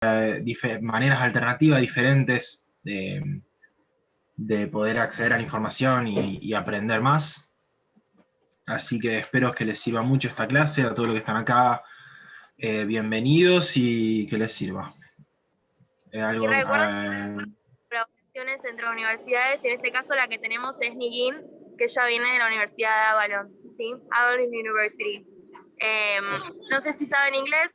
maneras alternativas, diferentes de poder acceder a la información y aprender más. Así que espero que les sirva mucho esta clase, a todos los que están acá, bienvenidos y que les sirva. Y recuerden colaboraciones entre universidades, y en este caso la que tenemos es Nigin, que ella viene de la Universidad de Avalon, ¿sí? Avalon University. No sé si saben inglés,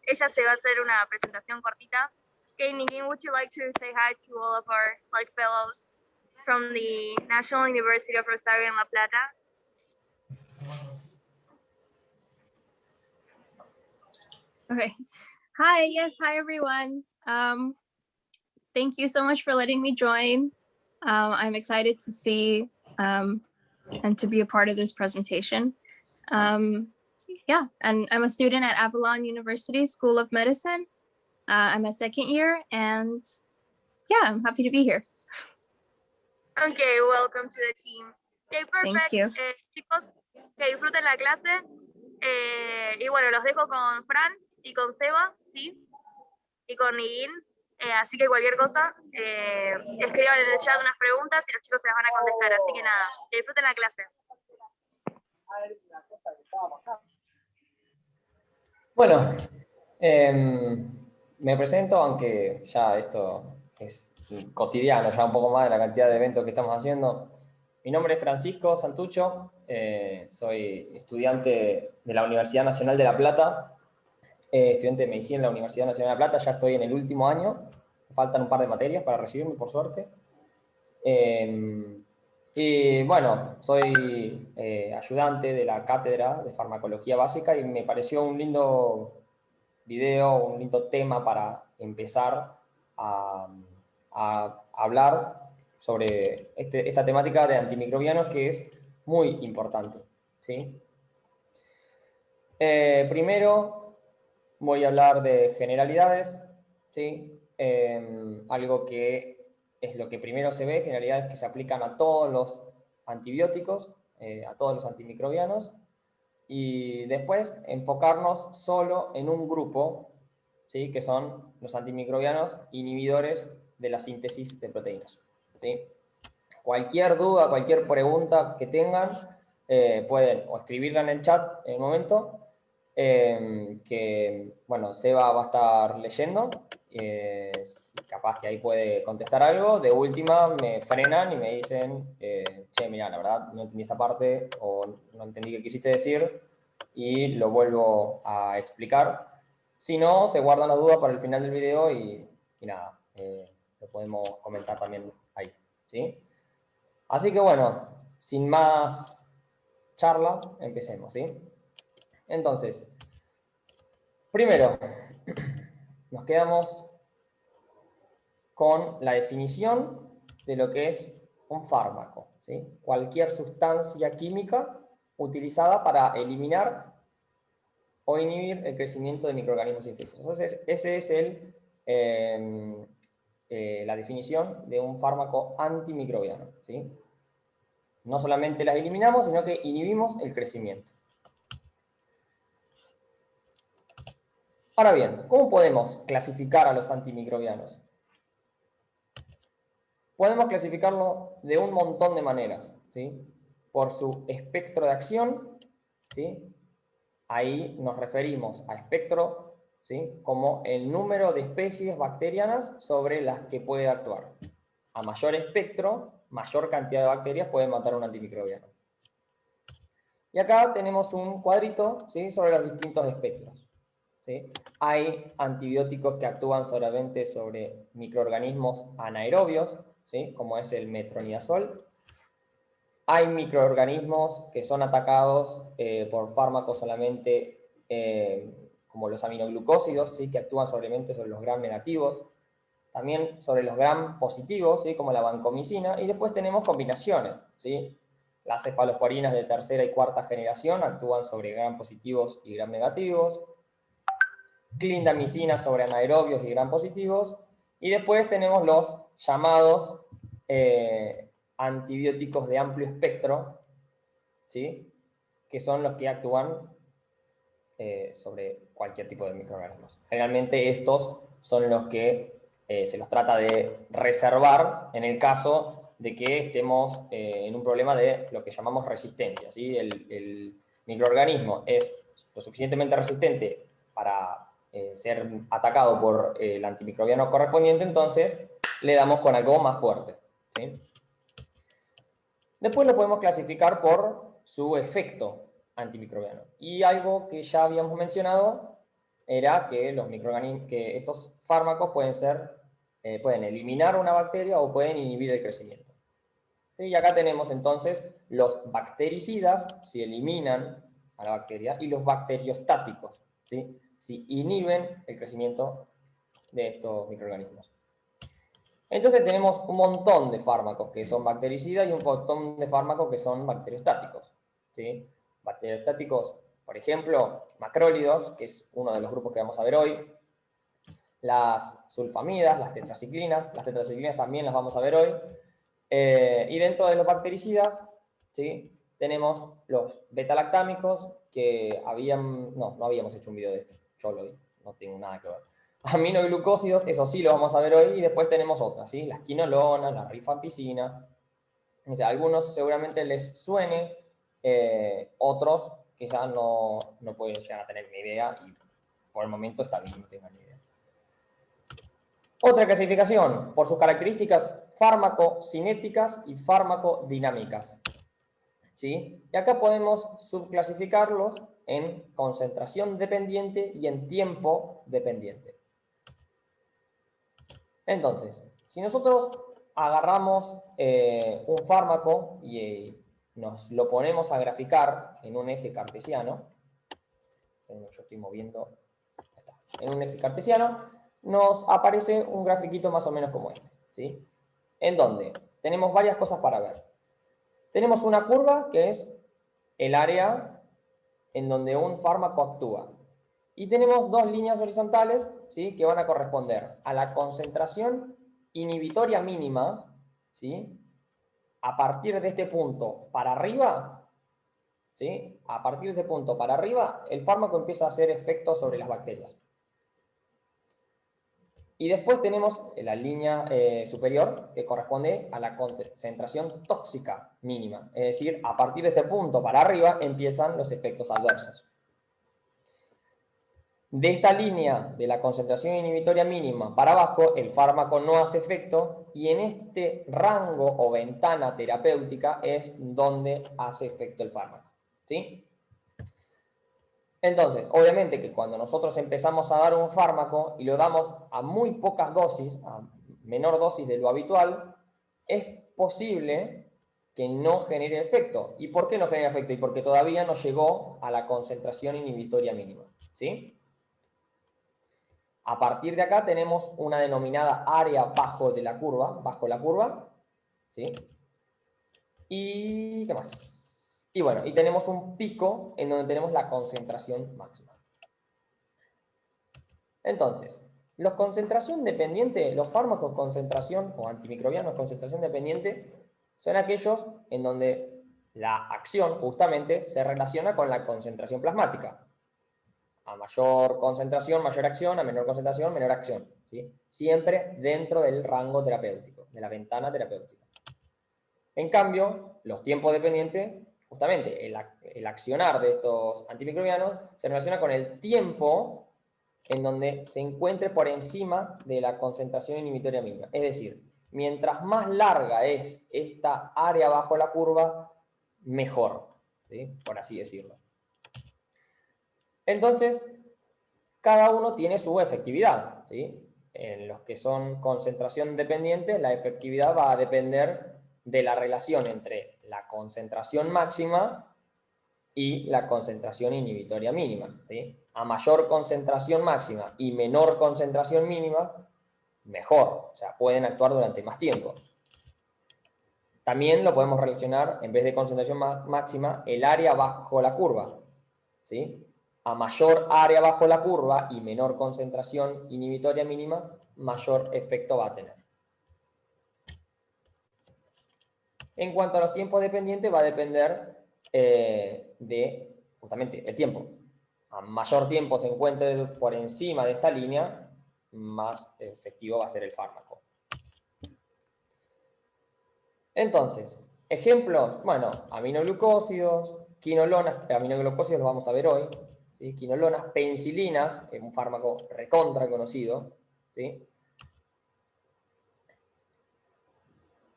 ella se va a hacer una presentación cortita. Okay, Nigin, would you like to say hi to all of our like fellows from the National University of Rosario en La Plata? Okay. Hi, yes, hi everyone. Thank you so much for letting me join. I'm excited to see and to be a part of this presentation. Yeah, and I'm a student at Avalon University School of Medicine. I'm a second year, and yeah, I'm happy to be here. Okay, welcome to the team. Okay, perfect. Thank you. Chicos, que disfruten la clase. Y bueno, los dejo con Fran y con Seba, ¿sí? Y con Nigin. Así que cualquier cosa, escriban en el chat unas preguntas y los chicos se las van a contestar. Así que nada, que disfruten la clase. Bueno, me presento, aunque ya esto es cotidiano, ya un poco más de la cantidad de eventos que estamos haciendo. Mi nombre es Francisco Santucho, soy estudiante de la Universidad Nacional de La Plata, estudiante de medicina en la Universidad Nacional de La Plata, ya estoy en el último año, faltan un par de materias para recibirme, por suerte. Y bueno, soy ayudante de la cátedra de farmacología básica y me pareció un lindo video, un lindo tema para empezar a hablar sobre esta temática de antimicrobianos que es muy importante, ¿sí? Primero voy a hablar de generalidades, ¿sí? Algo que es lo que primero se ve, generalidades que se aplican a todos los antibióticos, a todos los antimicrobianos, y después enfocarnos solo en un grupo, ¿sí? Que son los antimicrobianos inhibidores de la síntesis de proteínas, ¿sí? Cualquier duda, cualquier pregunta que tengan, pueden o escribirla en el chat en el momento, que, bueno, Seba va a estar leyendo, capaz que ahí puede contestar algo. De última me frenan y me dicen, che, mira, la verdad no entendí esta parte o no entendí qué quisiste decir y lo vuelvo a explicar. Si no, se guardan las dudas para el final del video y nada, lo podemos comentar también ahí, ¿sí? Así que bueno, sin más charla, empecemos, ¿sí? Entonces, primero, nos quedamos con la definición de lo que es un fármaco, ¿sí? Cualquier sustancia química utilizada para eliminar o inhibir el crecimiento de microorganismos infecciosos. Entonces, ese es la definición de un fármaco antimicrobiano, ¿sí? No solamente las eliminamos, sino que inhibimos el crecimiento. Ahora bien, ¿cómo podemos clasificar a los antimicrobianos? Podemos clasificarlo de un montón de maneras, ¿sí? Por su espectro de acción, ¿sí? Ahí nos referimos a espectro, ¿sí? Como el número de especies bacterianas sobre las que puede actuar. A mayor espectro, mayor cantidad de bacterias pueden matar a un antimicrobiano. Y acá tenemos un cuadrito, ¿sí? Sobre los distintos espectros, ¿sí? Hay antibióticos que actúan solamente sobre microorganismos anaerobios, ¿sí? Como es el metronidazol. Hay microorganismos que son atacados por fármacos solamente, como los aminoglucósidos, ¿sí? Que actúan solamente sobre los gram negativos. También sobre los gram positivos, ¿sí? Como la vancomicina. Y después tenemos combinaciones, ¿sí? Las cefalosporinas de tercera y cuarta generación actúan sobre gram positivos y gram negativos. Clindamicina sobre anaerobios y gram positivos. Y después tenemos los llamados antibióticos de amplio espectro, ¿sí? Que son los que actúan sobre cualquier tipo de microorganismos. Generalmente estos son los que se los trata de reservar en el caso de que estemos en un problema de lo que llamamos resistencia, ¿sí? El microorganismo es lo suficientemente resistente para ser atacado por el antimicrobiano correspondiente, entonces le damos con algo más fuerte, ¿sí? Después lo podemos clasificar por su efecto antimicrobiano. Y algo que ya habíamos mencionado era que que estos fármacos pueden eliminar una bacteria o pueden inhibir el crecimiento. ¿Sí? Y acá tenemos entonces los bactericidas, si eliminan a la bacteria, y los bacteriostáticos, ¿sí? Si inhiben el crecimiento de estos microorganismos. Entonces tenemos un montón de fármacos que son bactericidas y un montón de fármacos que son bacteriostáticos, ¿sí? Bacteriostáticos, por ejemplo, macrólidos, que es uno de los grupos que vamos a ver hoy, las sulfamidas, las tetraciclinas también las vamos a ver hoy, y dentro de los bactericidas, ¿sí? Tenemos los betalactámicos, que no habíamos hecho un video de esto, yo lo vi, no tengo nada que ver. Aminoglucósidos, eso sí lo vamos a ver hoy, y después tenemos otras, ¿sí? Las quinolonas, la rifampicina. O sea, a algunos seguramente les suene, otros quizás no pueden llegar a tener ni idea, y por el momento está bien que no tengan ni idea. Otra clasificación, por sus características farmacocinéticas y farmacodinámicas, ¿sí? Y acá podemos subclasificarlos en concentración dependiente y en tiempo dependiente. Entonces, si nosotros agarramos un fármaco y nos lo ponemos a graficar en un eje cartesiano, yo estoy moviendo, en un eje cartesiano, nos aparece un grafiquito más o menos como este, ¿sí? En donde tenemos varias cosas para ver. Tenemos una curva que es el área en donde un fármaco actúa. Y tenemos dos líneas horizontales, ¿sí? Que van a corresponder a la concentración inhibitoria mínima, ¿sí? A partir de este punto para arriba, ¿sí? A partir de ese punto para arriba, el fármaco empieza a hacer efecto sobre las bacterias. Y después tenemos la línea superior, que corresponde a la concentración tóxica mínima. Es decir, a partir de este punto para arriba empiezan los efectos adversos. De esta línea de la concentración inhibitoria mínima para abajo, el fármaco no hace efecto, y en este rango o ventana terapéutica es donde hace efecto el fármaco, ¿sí? Entonces, obviamente que cuando nosotros empezamos a dar un fármaco y lo damos a muy pocas dosis, a menor dosis de lo habitual, es posible que no genere efecto. ¿Y por qué no genera efecto? Y porque todavía no llegó a la concentración inhibitoria mínima, ¿sí? A partir de acá tenemos una denominada área bajo la curva, ¿sí? ¿Y qué más? Y bueno, y tenemos un pico en donde tenemos la concentración máxima. Entonces, los fármacos concentración o antimicrobianos concentración dependiente son aquellos en donde la acción justamente se relaciona con la concentración plasmática. A mayor concentración, mayor acción; a menor concentración, menor acción, ¿sí? Siempre dentro del rango terapéutico, de la ventana terapéutica. En cambio, los tiempos dependientes, justamente el accionar de estos antimicrobianos se relaciona con el tiempo en donde se encuentre por encima de la concentración inhibitoria mínima. Es decir, mientras más larga es esta área bajo la curva, mejor, ¿sí? Por así decirlo. Entonces, cada uno tiene su efectividad, ¿sí? En los que son concentración dependiente, la efectividad va a depender de la relación entre la concentración máxima y la concentración inhibitoria mínima, ¿sí? A mayor concentración máxima y menor concentración mínima, mejor, o sea, pueden actuar durante más tiempo. También lo podemos relacionar, en vez de concentración máxima, el área bajo la curva, ¿sí? A mayor área bajo la curva y menor concentración inhibitoria mínima, mayor efecto va a tener. En cuanto a los tiempos dependientes, va a depender de justamente el tiempo. A mayor tiempo se encuentre por encima de esta línea, más efectivo va a ser el fármaco. Entonces, ejemplos, bueno, aminoglucósidos, quinolonas, aminoglucósidos los vamos a ver hoy, ¿sí? Quinolonas, penicilinas, un fármaco recontra conocido, ¿sí?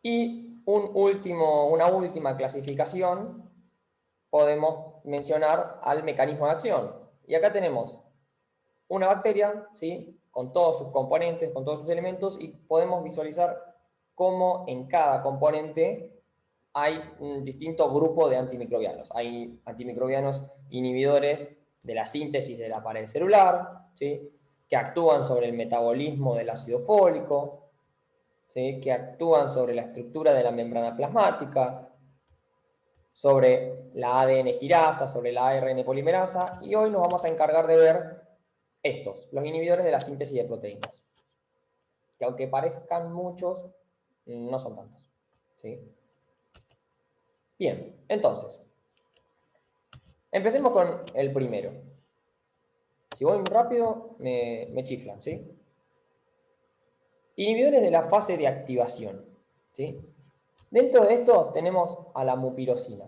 Y una última clasificación, podemos mencionar al mecanismo de acción. Y acá tenemos una bacteria, ¿sí? Con todos sus componentes, con todos sus elementos, y podemos visualizar cómo en cada componente hay un distinto grupo de antimicrobianos. Hay antimicrobianos inhibidores de la síntesis de la pared celular, ¿sí? Que actúan sobre el metabolismo del ácido fólico, ¿sí? Que actúan sobre la estructura de la membrana plasmática, sobre la ADN girasa, sobre la ARN polimerasa, y hoy nos vamos a encargar de ver estos, los inhibidores de la síntesis de proteínas, que aunque parezcan muchos, no son tantos, ¿sí? Bien, entonces, empecemos con el primero. Si voy muy rápido, me chiflan, ¿sí? Inhibidores de la fase de activación, ¿sí? Dentro de esto tenemos a la mupirocina.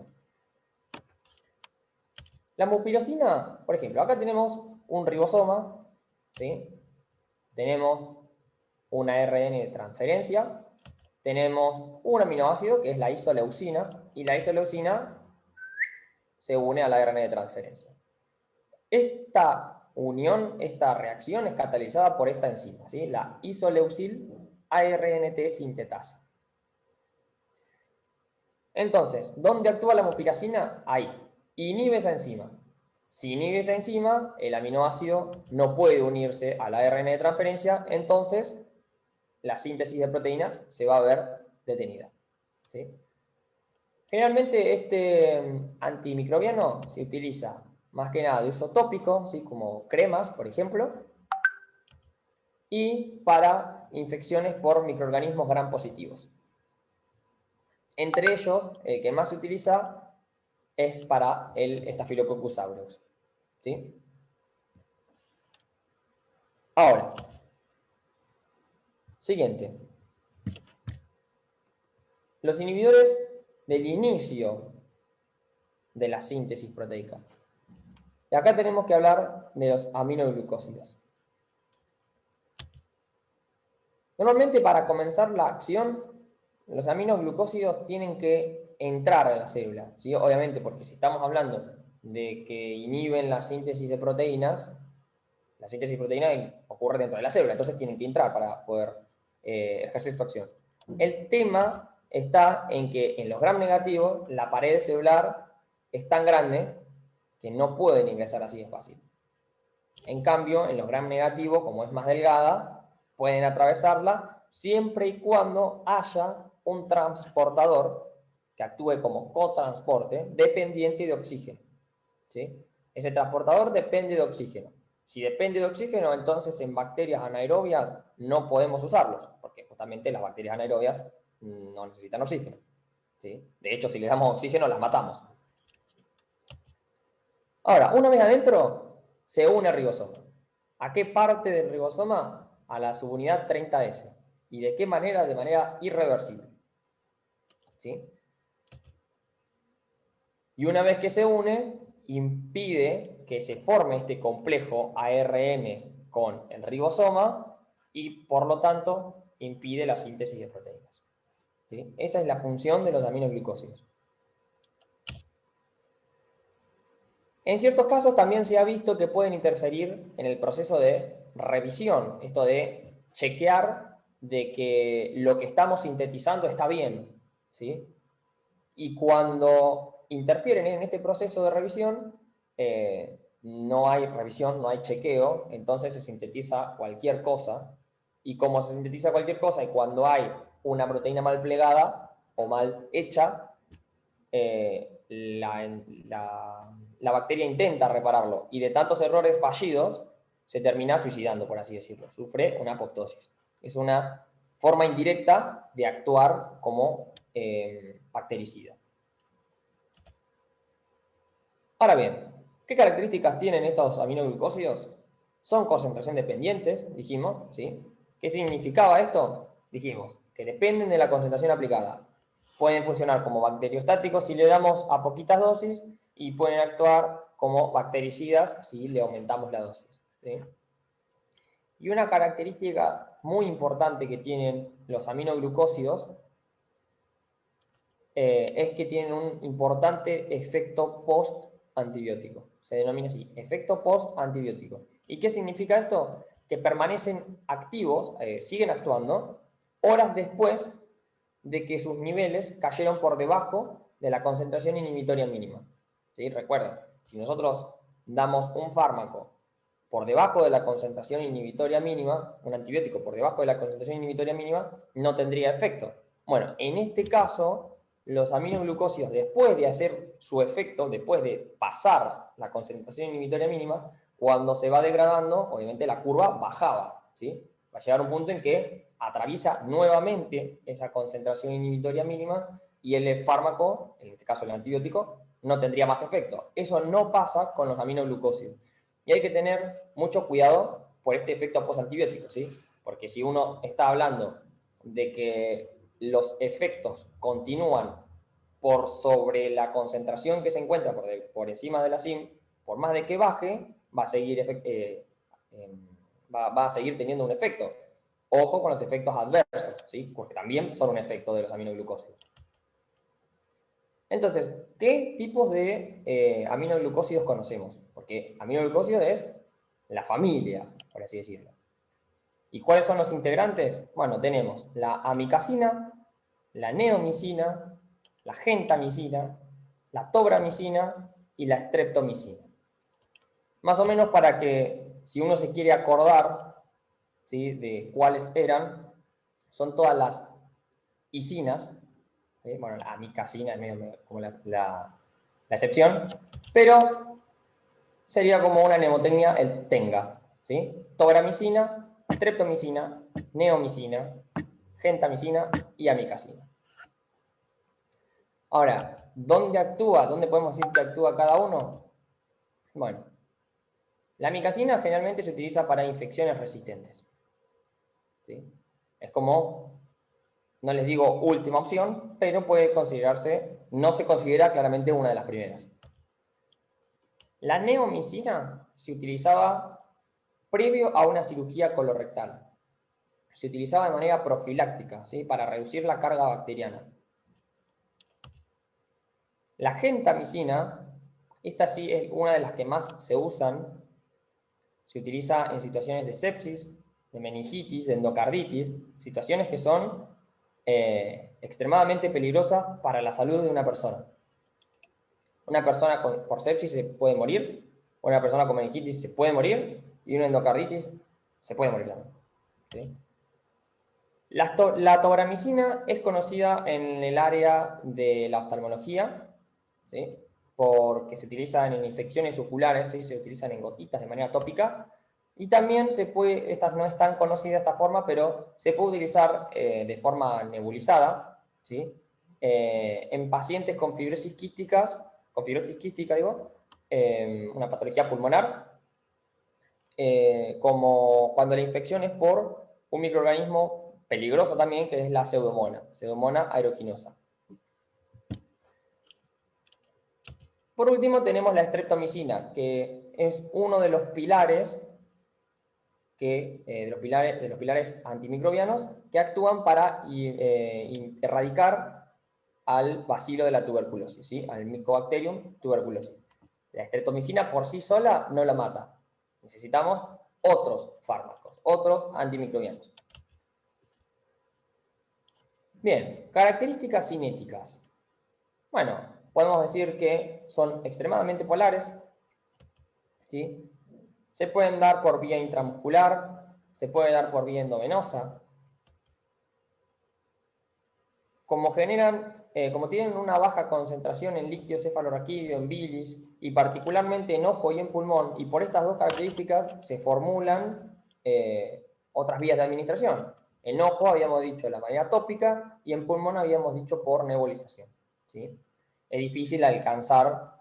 La mupirocina, por ejemplo, acá tenemos un ribosoma, ¿sí? Tenemos una ARN de transferencia, tenemos un aminoácido que es la isoleucina, y la isoleucina se une a la ARN de transferencia. Esta unión, esta reacción es catalizada por esta enzima, ¿sí? La isoleucil ARNT sintetasa. Entonces, ¿dónde actúa la mupiracina? Ahí. Inhibe esa enzima. Si inhibe esa enzima, el aminoácido no puede unirse a la ARN de transferencia, entonces la síntesis de proteínas se va a ver detenida, ¿sí? Generalmente este antimicrobiano se utiliza más que nada de uso tópico, ¿sí? Como cremas, por ejemplo, y para infecciones por microorganismos gram positivos. Entre ellos, el que más se utiliza es para el Staphylococcus aureus, ¿sí? Ahora, siguiente. Los inhibidores del inicio de la síntesis proteica. Y acá tenemos que hablar de los aminoglucósidos. Normalmente para comenzar la acción, los aminoglucósidos tienen que entrar a la célula, ¿sí? Obviamente, porque si estamos hablando de que inhiben la síntesis de proteínas, la síntesis de proteínas ocurre dentro de la célula, entonces tienen que entrar para poder ejercer su acción. El tema está en que en los gram negativos la pared celular es tan grande que no pueden ingresar así de fácil. En cambio, en los gram negativos, como es más delgada, pueden atravesarla siempre y cuando haya un transportador que actúe como cotransporte dependiente de oxígeno, ¿sí? Ese transportador depende de oxígeno. Si depende de oxígeno, entonces en bacterias anaerobias no podemos usarlos, porque justamente las bacterias anaerobias no necesitan oxígeno, ¿sí? De hecho, si les damos oxígeno, las matamos. Ahora, una vez adentro, se une el ribosoma. ¿A qué parte del ribosoma? A la subunidad 30S. ¿Y de qué manera? De manera irreversible, ¿sí? Y una vez que se une, impide que se forme este complejo ARN con el ribosoma y, por lo tanto, impide la síntesis de proteínas, ¿sí? Esa es la función de los aminoglucósidos. En ciertos casos también se ha visto que pueden interferir en el proceso de revisión, esto de chequear de que lo que estamos sintetizando está bien, ¿sí? Y cuando interfieren en este proceso de revisión, no hay revisión, no hay chequeo, entonces se sintetiza cualquier cosa, y como se sintetiza cualquier cosa y cuando hay una proteína mal plegada o mal hecha, la bacteria intenta repararlo y de tantos errores fallidos se termina suicidando, por así decirlo. Sufre una apoptosis. Es una forma indirecta de actuar como bactericida. Ahora bien, ¿qué características tienen estos aminoglucósidos? son concentración dependientes, dijimos, ¿sí? ¿Qué significaba esto? Dijimos que dependen de la concentración aplicada. Pueden funcionar como bacteriostáticos si le damos a poquitas dosis y pueden actuar como bactericidas si le aumentamos la dosis, ¿sí? Y una característica muy importante que tienen los aminoglucósidos es que tienen un importante efecto post-antibiótico. Se denomina así, efecto post-antibiótico. ¿Y qué significa esto? Que permanecen activos, siguen actuando, horas después de que sus niveles cayeron por debajo de la concentración inhibitoria mínima. ¿Sí? Recuerden, si nosotros damos un fármaco por debajo de la concentración inhibitoria mínima, un antibiótico por debajo de la concentración inhibitoria mínima, no tendría efecto. Bueno, en este caso, los aminoglucósidos, después de hacer su efecto, después de pasar la concentración inhibitoria mínima, cuando se va degradando, obviamente la curva bajaba, ¿sí? Va a llegar un punto en que atraviesa nuevamente esa concentración inhibitoria mínima y el fármaco, en este caso el antibiótico, no tendría más efecto. Eso no pasa con los aminoglucósidos. Y hay que tener mucho cuidado por este efecto postantibiótico, ¿sí? Porque si uno está hablando de que los efectos continúan por sobre la concentración que se encuentra por encima de la SIM, por más de que baje, va a seguir teniendo un efecto. Ojo con los efectos adversos, ¿sí? Porque también son un efecto de los aminoglucósidos. Entonces, ¿qué tipos de aminoglucósidos conocemos? Porque aminoglucósidos es la familia, por así decirlo. ¿Y cuáles son los integrantes? Bueno, tenemos la amicacina, la neomicina, la gentamicina, la tobramicina y la streptomicina. Más o menos para que, si uno se quiere acordar, ¿sí?, de cuáles eran, son todas las isinas, ¿sí? Bueno, la amicacina es medio como la excepción, pero sería como una mnemotecnia el TENGA, ¿sí? Tobramicina, streptomicina, neomicina, gentamicina y amicacina. Ahora, ¿dónde actúa? ¿Dónde podemos decir que actúa cada uno? Bueno, la amicacina generalmente se utiliza para infecciones resistentes, ¿sí? Es como, no les digo última opción, pero puede considerarse, no se considera claramente una de las primeras. La neomicina se utilizaba previo a una cirugía colorectal. Se utilizaba de manera profiláctica, ¿sí?, para reducir la carga bacteriana. La gentamicina, esta sí es una de las que más se usan. Se utiliza en situaciones de sepsis, de meningitis, de endocarditis, situaciones que son extremadamente peligrosas para la salud de una persona. Una persona por sepsis se puede morir, una persona con meningitis se puede morir y una endocarditis se puede morir también, ¿sí? La tobramicina es conocida en el área de la oftalmología, ¿sí?, porque se utilizan en infecciones oculares, ¿sí?, se utilizan en gotitas de manera tópica, y también se puede, esta no es tan conocida de esta forma, pero se puede utilizar de forma nebulizada, ¿sí?, en pacientes con fibrosis quística, una patología pulmonar, como cuando la infección es por un microorganismo peligroso también, que es la Pseudomonas aeruginosa. Por último tenemos la streptomicina, que es uno de los pilares, de los pilares antimicrobianos que actúan para erradicar al bacilo de la tuberculosis, ¿sí?, al Mycobacterium tuberculosis. La streptomicina por sí sola no la mata. Necesitamos otros fármacos, otros antimicrobianos. Bien, características cinéticas. Bueno, podemos decir que son extremadamente polares, ¿sí? Se pueden dar por vía intramuscular, se puede dar por vía endovenosa. Como tienen una baja concentración en líquido cefalorraquídeo, en bilis, y particularmente en ojo y en pulmón, y por estas dos características se formulan otras vías de administración. En ojo habíamos dicho de la manera tópica, y en pulmón habíamos dicho por nebulización, ¿sí? Es difícil alcanzar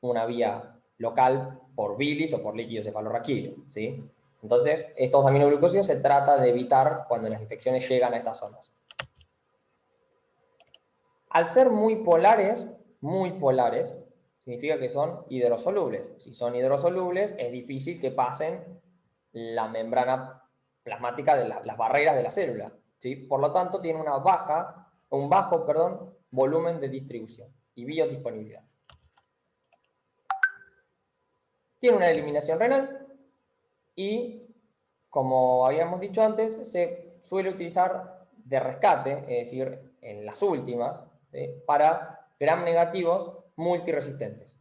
una vía local por bilis o por líquido cefalorraquídeo, ¿sí? Entonces, estos aminoglucósidos se trata de evitar cuando las infecciones llegan a estas zonas. Al ser muy polares, significa que son hidrosolubles. Si son hidrosolubles, es difícil que pasen la membrana plasmática de las barreras de la célula, ¿sí? Por lo tanto, tiene un bajo volumen de distribución y biodisponibilidad. Tiene una eliminación renal y, como habíamos dicho antes, se suele utilizar de rescate, es decir, en las últimas, ¿sí? Para gram negativos multiresistentes.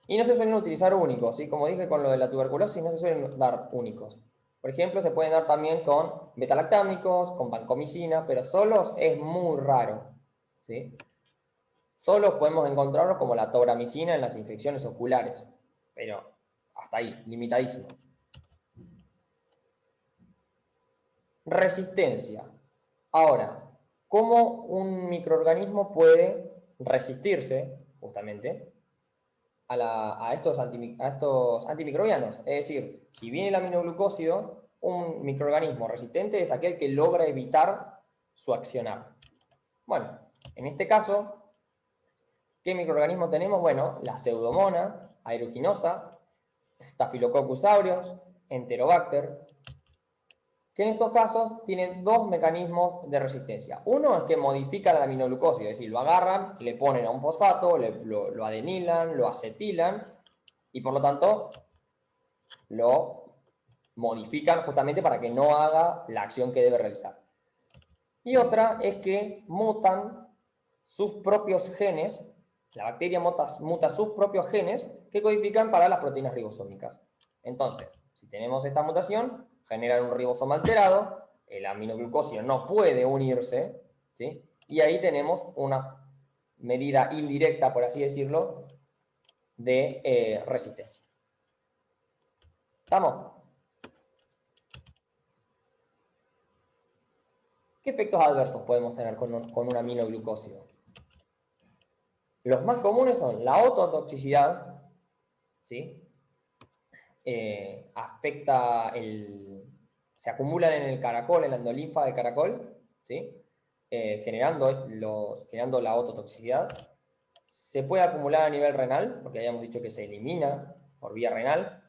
Y no se suelen utilizar únicos, ¿sí? Como dije con lo de la tuberculosis, no se suelen dar únicos. Por ejemplo, se pueden dar también con betalactámicos, con vancomicina, pero solos es muy raro, ¿sí? Solos podemos encontrarlos como la tobramicina en las infecciones oculares, pero hasta ahí, limitadísimo. Resistencia. Ahora, ¿cómo un microorganismo puede resistirse, justamente, a estos antimicrobianos? Es decir, si viene el aminoglucósido, un microorganismo resistente es aquel que logra evitar su accionar. Bueno, en este caso, ¿qué microorganismo tenemos? Bueno, la Pseudomonas aeruginosa, Staphylococcus aureus, Enterobacter, que en estos casos tienen dos mecanismos de resistencia. Uno es que modifican el aminoglucósido, es decir, lo agarran, le ponen a un fosfato, lo adenilan, lo acetilan, y por lo tanto lo modifican justamente para que no haga la acción que debe realizar. Y otra es que mutan sus propios genes, la bacteria muta sus propios genes que codifican para las proteínas ribosómicas. Entonces, si tenemos esta mutación, generan un ribosoma alterado, el aminoglucósido no puede unirse, ¿sí? Y ahí tenemos una medida indirecta, por así decirlo, de resistencia. ¿Estamos? ¿Qué efectos adversos podemos tener con un aminoglucósido? Los más comunes son la ototoxicidad, ¿sí? Se acumulan en el caracol, en la endolinfa del caracol, ¿sí? Generando la ototoxicidad. Se puede acumular a nivel renal, porque habíamos dicho que se elimina por vía renal,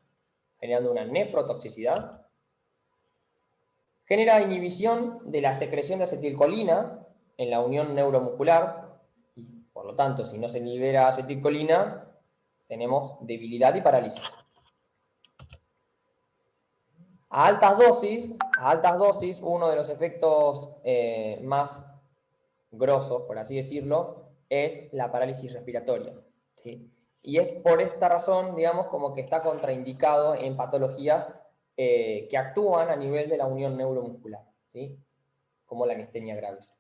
generando una nefrotoxicidad. Genera inhibición de la secreción de acetilcolina en la unión neuromuscular, y por lo tanto, si no se libera acetilcolina, tenemos debilidad y parálisis. A altas dosis, uno de los efectos más grosos, por así decirlo, es la parálisis respiratoria, ¿sí? Y es por esta razón, digamos, como que está contraindicado en patologías que actúan a nivel de la unión neuromuscular, ¿sí? Como la miastenia gravis.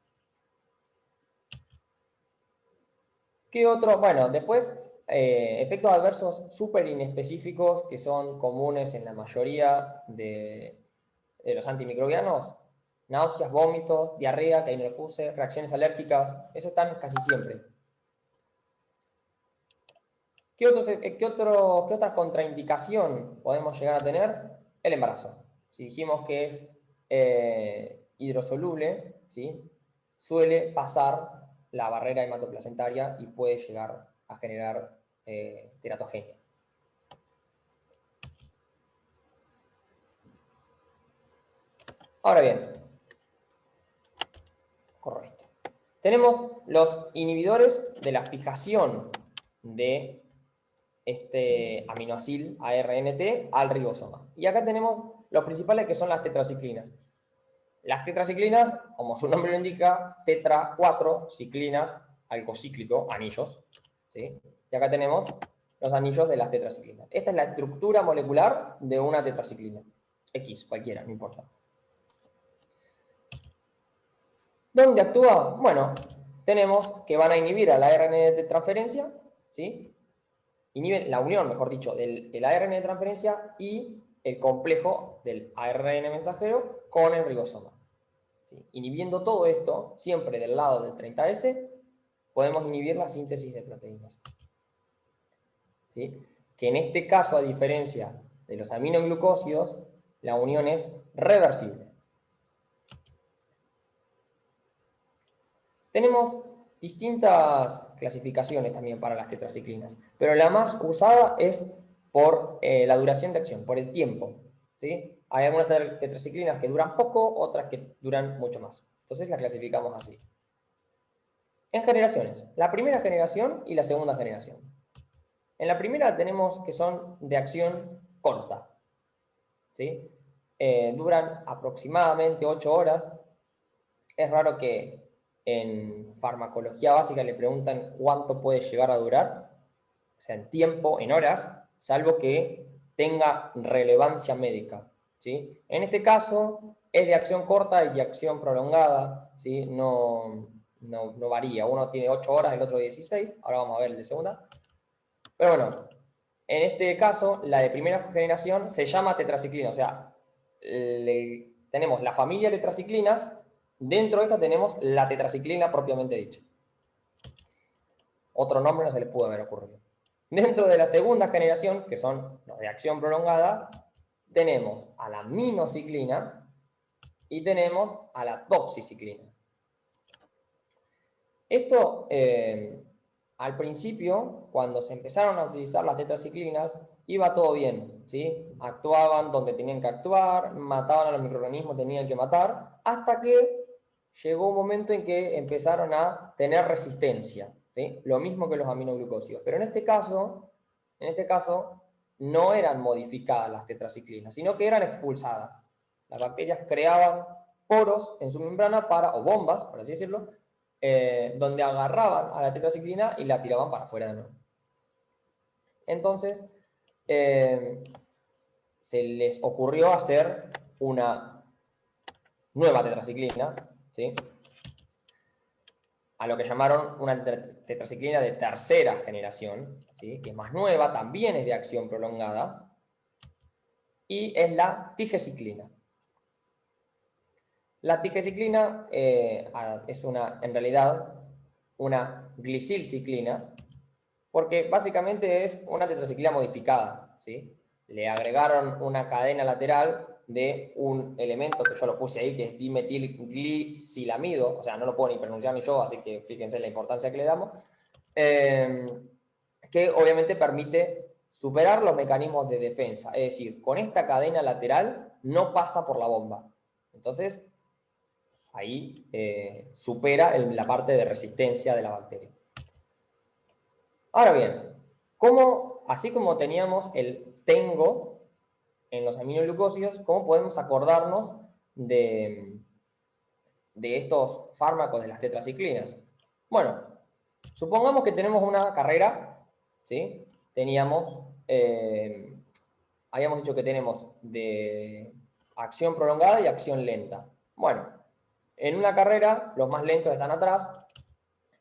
¿Qué otro? Bueno, después, efectos adversos súper inespecíficos que son comunes en la mayoría de los antimicrobianos: náuseas, vómitos, diarrea, que ahí no lo puse, reacciones alérgicas, eso están casi siempre. ¿Qué otra contraindicación podemos llegar a tener? El embarazo. Si dijimos que es hidrosoluble, ¿sí? Suele pasar la barrera hematoplacentaria y puede llegar a generar teratogenia. Ahora bien, correcto. Tenemos los inhibidores de la fijación de este aminoácido ARNT al ribosoma. Y acá tenemos los principales, que son las tetraciclinas. Las tetraciclinas, como su nombre lo indica, tetra 4 ciclinas, algo cíclico, anillos, ¿sí? Y acá tenemos los anillos de las tetraciclinas. Esta es la estructura molecular de una tetraciclina. X, cualquiera, no importa. ¿Dónde actúa? Bueno, tenemos que van a inhibir al ARN de transferencia, ¿sí? Inhiben la unión, mejor dicho, del ARN de transferencia y el complejo del ARN mensajero con el ribosoma. ¿Sí? Inhibiendo todo esto, siempre del lado del 30S, podemos inhibir la síntesis de proteínas. ¿Sí? Que en este caso, a diferencia de los aminoglucósidos, la unión es reversible. Tenemos distintas clasificaciones también para las tetraciclinas, pero la más usada es por la duración de acción, por el tiempo, ¿sí? Hay algunas tetraciclinas que duran poco, otras que duran mucho más. Entonces las clasificamos así. En generaciones, la primera generación y la segunda generación. En la primera tenemos que son de acción corta, ¿sí? Duran aproximadamente 8 horas. Es raro que en farmacología básica le preguntan cuánto puede llegar a durar, o sea, en tiempo, en horas, salvo que tenga relevancia médica, ¿sí? En este caso es de acción corta y de acción prolongada, ¿sí? No varía, uno tiene 8 horas, el otro 16, ahora vamos a ver el de segunda. Pero bueno, en este caso, la de primera generación se llama tetraciclina, o sea, tenemos la familia de tetraciclinas, dentro de esta tenemos la tetraciclina propiamente dicha. Otro nombre no se le pudo haber ocurrido. Dentro de la segunda generación, que son los de acción prolongada, tenemos a la minociclina y tenemos a la doxiciclina. Esto, al principio, cuando se empezaron a utilizar las tetraciclinas, iba todo bien, ¿sí? Actuaban donde tenían que actuar, mataban a los microorganismos que tenían que matar, hasta que llegó un momento en que empezaron a tener resistencia, ¿sí? Lo mismo que los aminoglucósidos. Pero en este caso, no eran modificadas las tetraciclinas, sino que eran expulsadas. Las bacterias creaban poros en su membrana o bombas, por así decirlo, donde agarraban a la tetraciclina y la tiraban para afuera de nuevo. Entonces, se les ocurrió hacer una nueva tetraciclina, ¿sí? A lo que llamaron una tetraciclina de tercera generación, ¿sí? Que es más nueva, también es de acción prolongada, y es la tigeciclina. La tigeciclina es en realidad una glicilciclina, porque básicamente es una tetraciclina modificada, ¿sí? Le agregaron una cadena lateral de un elemento que yo lo puse ahí, que es dimetilglicilamida, o sea, no lo puedo ni pronunciar ni yo, así que fíjense la importancia que le damos, que obviamente permite superar los mecanismos de defensa, es decir, con esta cadena lateral no pasa por la bomba. Entonces, ahí supera la parte de resistencia de la bacteria. Ahora bien, así como teníamos el tengo en los aminoglucósidos, ¿cómo podemos acordarnos de estos fármacos de las tetraciclinas? Bueno, supongamos que tenemos una carrera, ¿sí? Habíamos dicho que tenemos de acción prolongada y acción lenta. Bueno, en una carrera los más lentos están atrás,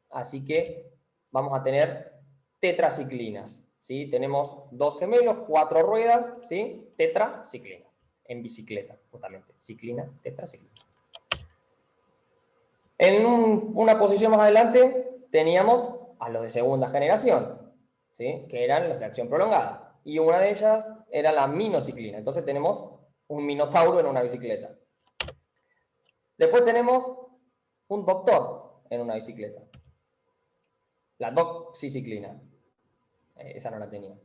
así que vamos a tener tetraciclinas, ¿sí? Tenemos 2 gemelos, 4 ruedas, ¿sí? Tetraciclina, en bicicleta, justamente, ciclina, tetraciclina. En una posición más adelante teníamos a los de segunda generación, ¿sí? Que eran los de acción prolongada, y una de ellas era la minociclina. Entonces tenemos un minotauro en una bicicleta. Después tenemos un doctor en una bicicleta, la doxiciclina. Esa no la tenía.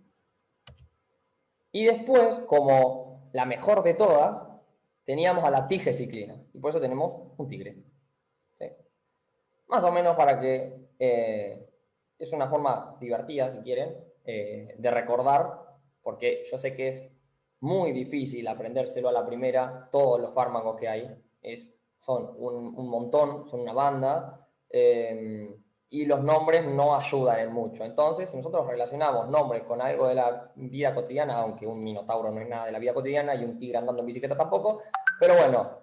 Y después, como la mejor de todas, teníamos a la tigeciclina. Y por eso tenemos un tigre. ¿Sí? Más o menos para que... es una forma divertida, si quieren, de recordar, porque yo sé que es muy difícil aprendérselo a la primera, todos los fármacos que hay. Son un montón, son una banda. Y los nombres no ayudan en mucho. Entonces, si nosotros relacionamos nombres con algo de la vida cotidiana, aunque un minotauro no es nada de la vida cotidiana y un tigre andando en bicicleta tampoco, pero bueno,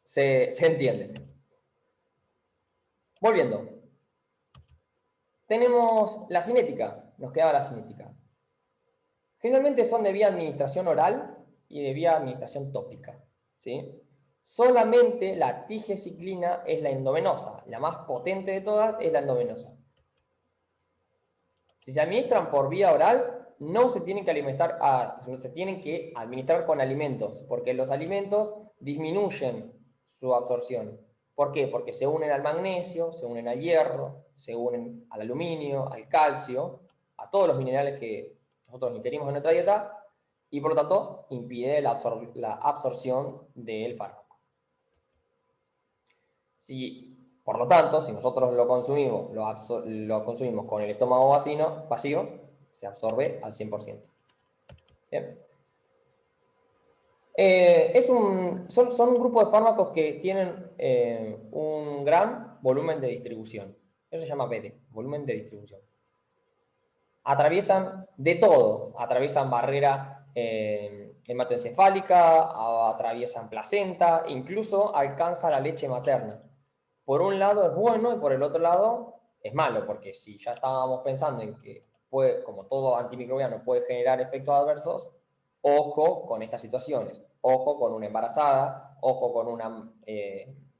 se entiende. Volviendo. Tenemos la cinética, nos quedaba la cinética. Generalmente son de vía administración oral y de vía administración tópica, ¿sí? Solamente la tigeciclina es la endovenosa, la más potente de todas es la endovenosa. Si se administran por vía oral, no se tienen que se tienen que administrar con alimentos, porque los alimentos disminuyen su absorción. ¿Por qué? Porque se unen al magnesio, se unen al hierro, se unen al aluminio, al calcio, a todos los minerales que nosotros ingerimos en nuestra dieta, y por lo tanto impide la absorción del fármaco. Por lo tanto, si nosotros lo consumimos con el estómago vacío, se absorbe al 100%. Bien. Son un grupo de fármacos que tienen un gran volumen de distribución. Eso se llama BD, volumen de distribución. Atraviesan de todo, atraviesan barrera hematoencefálica, atraviesan placenta, incluso alcanza la leche materna. Por un lado es bueno y por el otro lado es malo, porque si ya estábamos pensando en que como todo antimicrobiano puede generar efectos adversos, ojo con estas situaciones, ojo con una embarazada, ojo con una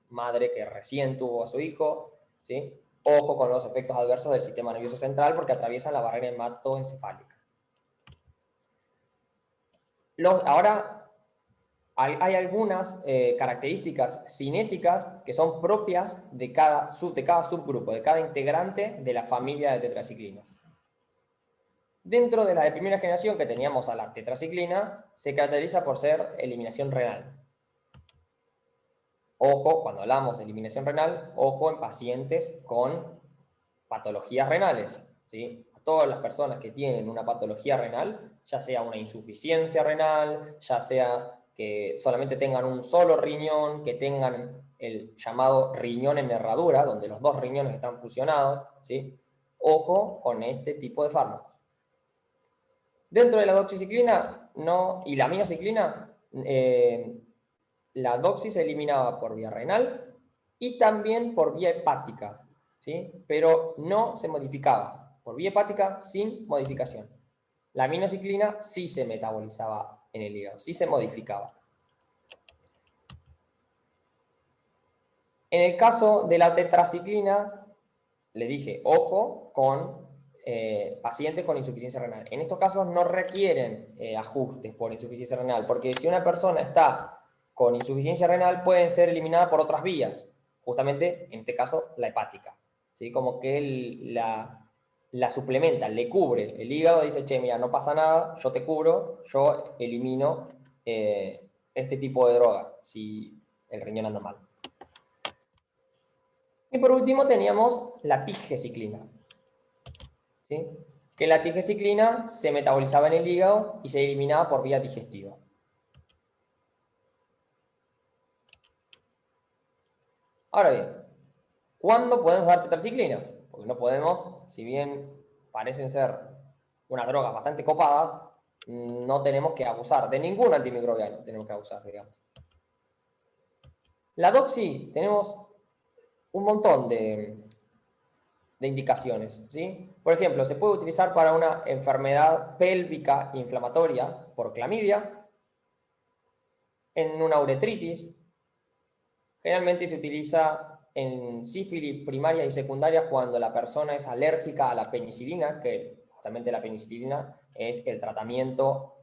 madre que recién tuvo a su hijo, ¿sí? Ojo con los efectos adversos del sistema nervioso central porque atraviesan la barrera hematoencefálica. Ahora, hay algunas características cinéticas que son propias de cada subgrupo, de cada integrante de la familia de tetraciclinas. Dentro de la de primera generación que teníamos a la tetraciclina, se caracteriza por ser eliminación renal. Ojo, cuando hablamos de eliminación renal, ojo en pacientes con patologías renales, ¿sí? A todas las personas que tienen una patología renal, ya sea una insuficiencia renal, ya sea que solamente tengan un solo riñón, que tengan el llamado riñón en herradura, donde los dos riñones están fusionados, ¿sí? Ojo con este tipo de fármacos. Dentro de la doxiciclina y la aminociclina, la doxi se eliminaba por vía renal y también por vía hepática, ¿sí? Pero no se modificaba. Por vía hepática, sin modificación. La aminociclina sí se metabolizaba en el hígado, sí se modificaba. En el caso de la tetraciclina, le dije, ojo con pacientes con insuficiencia renal. En estos casos no requieren ajustes por insuficiencia renal, porque si una persona está con insuficiencia renal, pueden ser eliminadas por otras vías, justamente, en este caso, la hepática. ¿Sí? Como que la suplementa, le cubre el hígado, dice, che, mira, no pasa nada, yo te cubro, yo elimino este tipo de droga, si el riñón anda mal. Y por último teníamos la tigecyclina, ¿sí? Que la tigecyclina se metabolizaba en el hígado y se eliminaba por vía digestiva. Ahora bien, ¿cuándo podemos dar tetraciclinas? Porque no podemos, si bien parecen ser unas drogas bastante copadas, no tenemos que abusar de ningún antimicrobiano, tenemos que abusar, digamos. La doxi, tenemos un montón de indicaciones, ¿sí? Por ejemplo, se puede utilizar para una enfermedad pélvica inflamatoria por clamidia, en una uretritis. Generalmente se utiliza en sífilis primaria y secundaria cuando la persona es alérgica a la penicilina, que justamente la penicilina es el tratamiento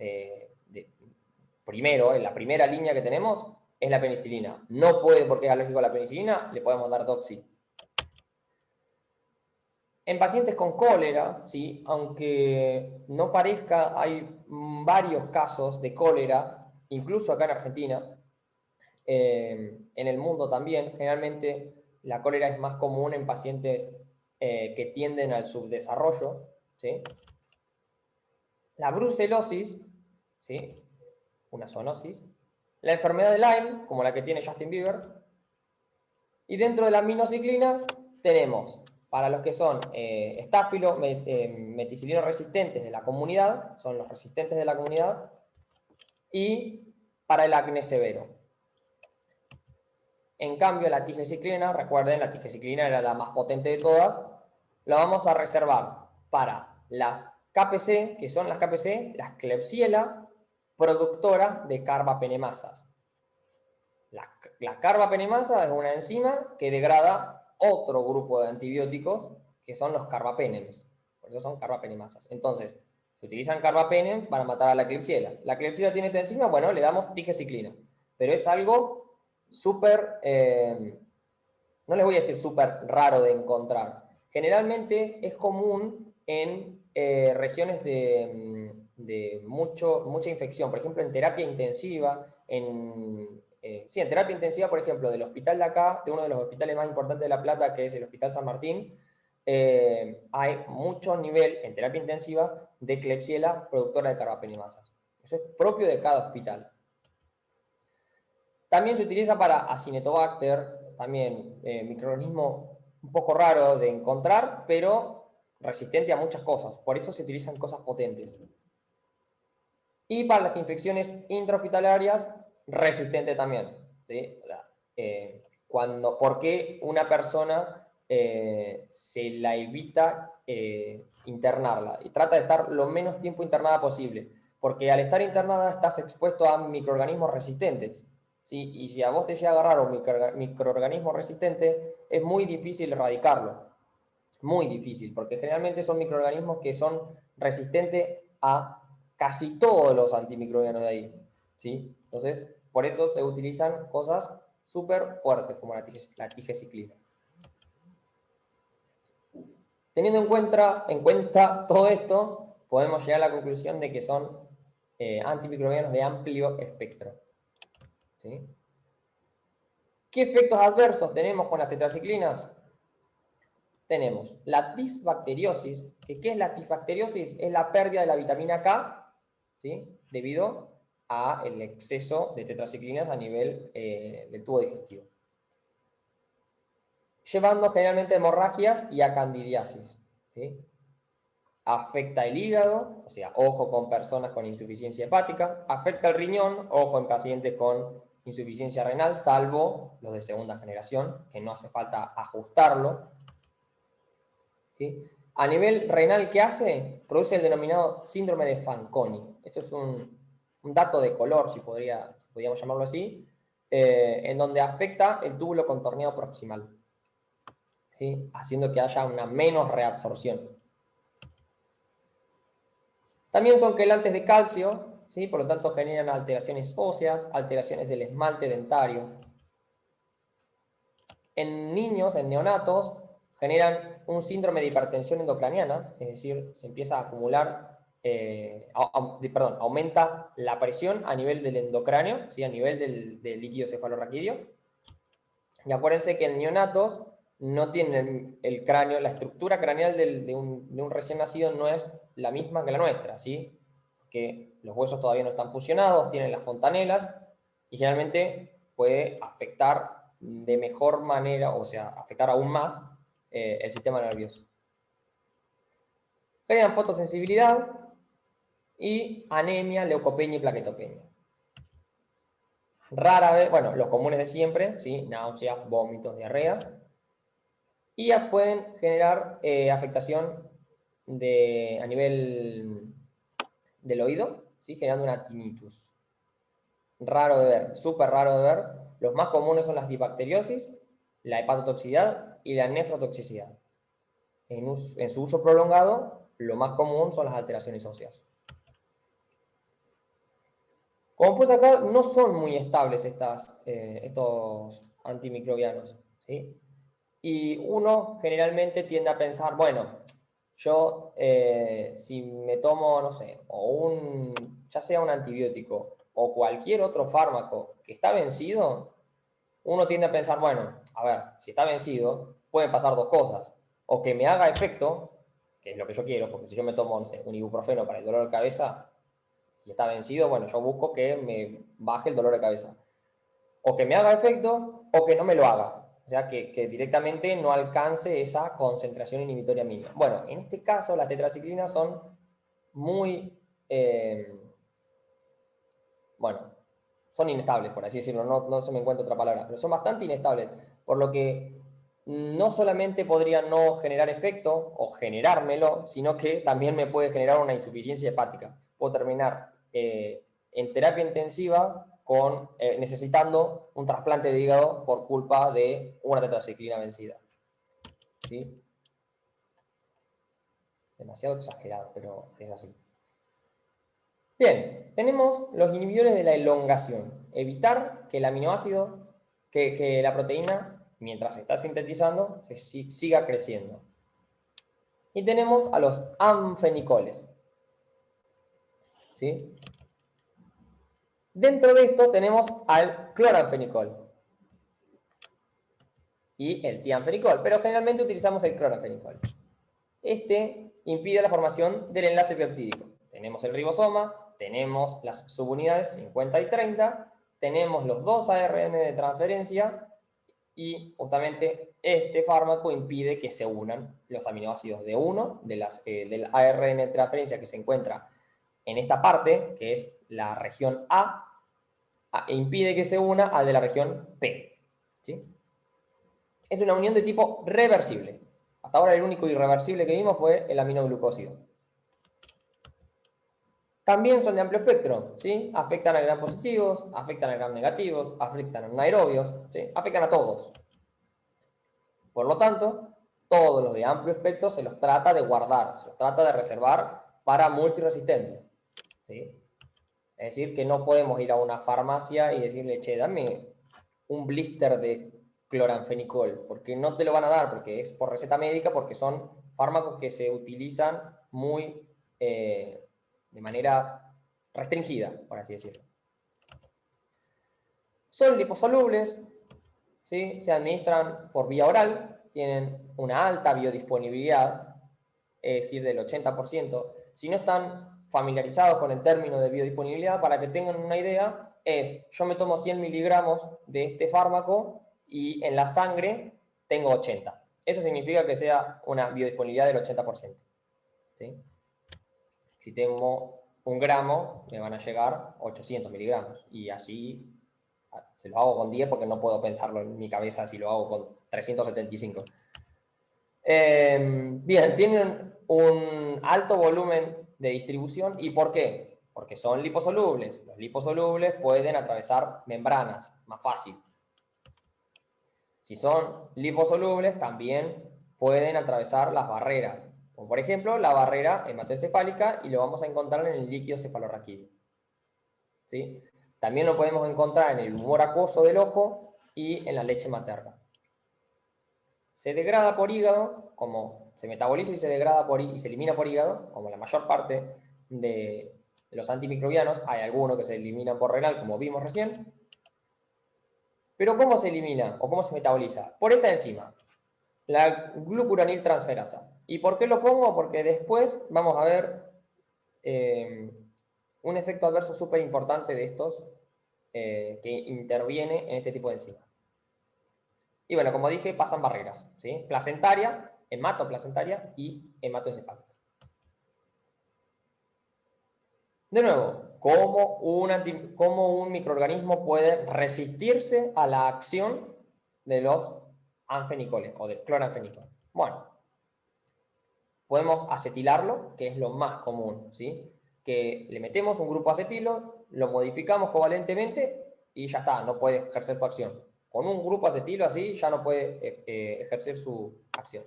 primero, en la primera línea que tenemos es la penicilina. No puede, porque es alérgico a la penicilina, le podemos dar doxi. En pacientes con cólera, ¿sí? Aunque no parezca, hay varios casos de cólera, incluso acá en Argentina, en el mundo también. Generalmente la cólera es más común en pacientes que tienden al subdesarrollo, ¿sí? La brucelosis, ¿sí? Una zoonosis. La enfermedad de Lyme, como la que tiene Justin Bieber. Y dentro de la aminociclina tenemos, para los que son estáfilos meticilinos resistentes de la comunidad, son los resistentes de la comunidad, y para el acné severo. En cambio, la tigecyclina, recuerden, la tigecyclina era la más potente de todas, la vamos a reservar para las KPC, que son las KPC, las Klebsiella, productora de carbapenemasas. La carbapenemasa es una enzima que degrada otro grupo de antibióticos que son los carbapenems. Por eso son carbapenemasas. Entonces, Se utilizan carbapenems para matar a la Klebsiella. La Klebsiella tiene esta enzima, bueno, le damos tigeciclina. Pero es algo súper, no les voy a decir súper raro de encontrar. Generalmente es común en regiones de mucha infección. Por ejemplo, en terapia intensiva, sí, en terapia intensiva, por ejemplo, del hospital de acá, de uno de los hospitales más importantes de La Plata, que es el Hospital San Martín, hay mucho nivel en terapia intensiva de Klebsiella productora de carbapenemasas. Eso es propio de cada hospital. También se utiliza para Acinetobacter, también microorganismo un poco raro de encontrar, pero resistente a muchas cosas. Por eso se utilizan cosas potentes. Y para las infecciones intrahospitalarias, resistente también. ¿Sí? ¿Por qué una persona se la evita internarla? Y trata de estar lo menos tiempo internada posible. Porque al estar internada estás expuesto a microorganismos resistentes. ¿Sí? Y si a vos te llega a agarrar un microorganismo resistente, es muy difícil erradicarlo. Muy difícil, porque generalmente son microorganismos que son resistentes a casi todos los antimicrobianos de ahí. ¿Sí? Entonces, por eso se utilizan cosas súper fuertes, como la tigeciclina. Teniendo en cuenta todo esto, podemos llegar a la conclusión de que son antimicrobianos de amplio espectro. ¿Sí? ¿Qué efectos adversos tenemos con las tetraciclinas? Tenemos la disbacteriosis. ¿Qué es la disbacteriosis? Es la pérdida de la vitamina K, ¿sí? Debido al exceso de tetraciclinas a nivel del tubo digestivo. Llevando generalmente a hemorragias y a candidiasis. ¿Sí? Afecta el hígado, o sea, ojo con personas con insuficiencia hepática. Afecta el riñón, ojo en pacientes con insuficiencia renal, salvo los de segunda generación, que no hace falta ajustarlo. ¿Sí? A nivel renal, ¿qué hace? Produce el denominado síndrome de Fanconi. Esto es un dato de color, si podríamos llamarlo así, en donde afecta el túbulo contorneado proximal, ¿sí? Haciendo que haya una menos reabsorción. También son quelantes de calcio, ¿sí? Por lo tanto generan alteraciones óseas, alteraciones del esmalte dentario. En niños, en neonatos, generan un síndrome de hipertensión endocraniana, es decir, se empieza a acumular, aumenta la presión a nivel del endocráneo, ¿sí? A nivel del líquido cefalorraquídeo. Y acuérdense que en neonatos no tienen el cráneo, la estructura craneal de un recién nacido no es la misma que la nuestra, ¿sí? Que los huesos todavía no están fusionados, tienen las fontanelas, y generalmente puede afectar de mejor manera, o sea, afectar aún más el sistema nervioso. Generan fotosensibilidad y anemia, leucopenia y plaquetopenia. Rara vez, bueno, los comunes de siempre, ¿sí? Náuseas, vómitos, diarrea. Y ya pueden generar afectación a nivel del oído, ¿sí? Generando una tinnitus. Raro de ver, súper raro de ver. Los más comunes son las dibacteriosis, la hepatotoxicidad y la nefrotoxicidad. En su uso prolongado, lo más común son las alteraciones óseas. Como pues acá, no son muy estables estos antimicrobianos, ¿sí? Y uno generalmente tiende a pensar, bueno, yo si me tomo, no sé, ya sea un antibiótico o cualquier otro fármaco que está vencido, uno tiende a pensar, bueno, a ver, si está vencido, pueden pasar dos cosas. O que me haga efecto, que es lo que yo quiero, porque si yo me tomo, no sé, un ibuprofeno para el dolor de cabeza y está vencido, bueno, yo busco que me baje el dolor de cabeza. O que me haga efecto, o que no me lo haga. O sea, que directamente no alcance esa concentración inhibitoria mínima. Bueno, en este caso, las tetraciclinas son muy... son inestables, por así decirlo, no se me encuentra otra palabra, pero son bastante inestables, por lo que no solamente podría no generar efecto o generármelo, sino que también me puede generar una insuficiencia hepática. Puedo terminar en terapia intensiva necesitando un trasplante de hígado por culpa de una tetraciclina vencida. ¿Sí? Demasiado exagerado, pero es así. Bien, tenemos los inhibidores de la elongación. Evitar que el aminoácido, que la proteína, mientras se está sintetizando, siga creciendo. Y tenemos a los anfenicoles. ¿Sí? Dentro de esto tenemos al cloranfenicol y el tianfenicol, pero generalmente utilizamos el cloranfenicol. Este impide la formación del enlace peptídico. Tenemos el ribosoma, tenemos las subunidades 50 y 30, tenemos los dos ARN de transferencia y justamente este fármaco impide que se unan los aminoácidos de uno, del ARN de transferencia que se encuentra en esta parte, que es la región A, e impide que se una al de la región P. ¿Sí? Es una unión de tipo reversible. Hasta ahora el único irreversible que vimos fue el aminoglucósido. También son de amplio espectro, ¿sí? Afectan a gram positivos, afectan a gram negativos, afectan a anaerobios, ¿sí? Afectan a todos. Por lo tanto, todos los de amplio espectro se los trata de guardar, se los trata de reservar para multiresistentes, ¿sí? Es decir, que no podemos ir a una farmacia y decirle, che, dame un blister de cloranfenicol, porque no te lo van a dar, porque es por receta médica, porque son fármacos que se utilizan muy de manera restringida, por así decirlo. Son liposolubles, ¿sí? Se administran por vía oral, tienen una alta biodisponibilidad, es decir, del 80%. Si no están familiarizados con el término de biodisponibilidad, para que tengan una idea, yo me tomo 100 miligramos de este fármaco y en la sangre tengo 80. Eso significa que sea una biodisponibilidad del 80%. ¿Sí? Si tengo 1 gramo, me van a llegar 800 miligramos. Y así se lo hago con 10 porque no puedo pensarlo en mi cabeza si lo hago con 375. Bien, tienen un alto volumen de distribución. ¿Y por qué? Porque son liposolubles. Los liposolubles pueden atravesar membranas más fácil. Si son liposolubles, también pueden atravesar las barreras. Como por ejemplo, la barrera hematoencefálica, y lo vamos a encontrar en el líquido cefalorraquídeo. ¿Sí? También lo podemos encontrar en el humor acuoso del ojo y en la leche materna. Se degrada por hígado, como se metaboliza y se degrada y se elimina por hígado, como la mayor parte de los antimicrobianos. Hay algunos que se eliminan por renal, como vimos recién. Pero ¿cómo se elimina o cómo se metaboliza? Por esta enzima, la glucuroniltransferasa. ¿Y por qué lo pongo? Porque después vamos a ver un efecto adverso súper importante de estos que interviene en este tipo de enzima. Y bueno, como dije, pasan barreras, ¿sí? Placentaria, hematoplacentaria y hematoencefálica. De nuevo, ¿cómo un microorganismo puede resistirse a la acción de los anfenicoles o del cloranfenicol? Bueno, podemos acetilarlo, que es lo más común, ¿sí? Que le metemos un grupo acetilo, lo modificamos covalentemente y ya está, no puede ejercer su acción. Con un grupo acetilo así ya no puede ejercer su acción.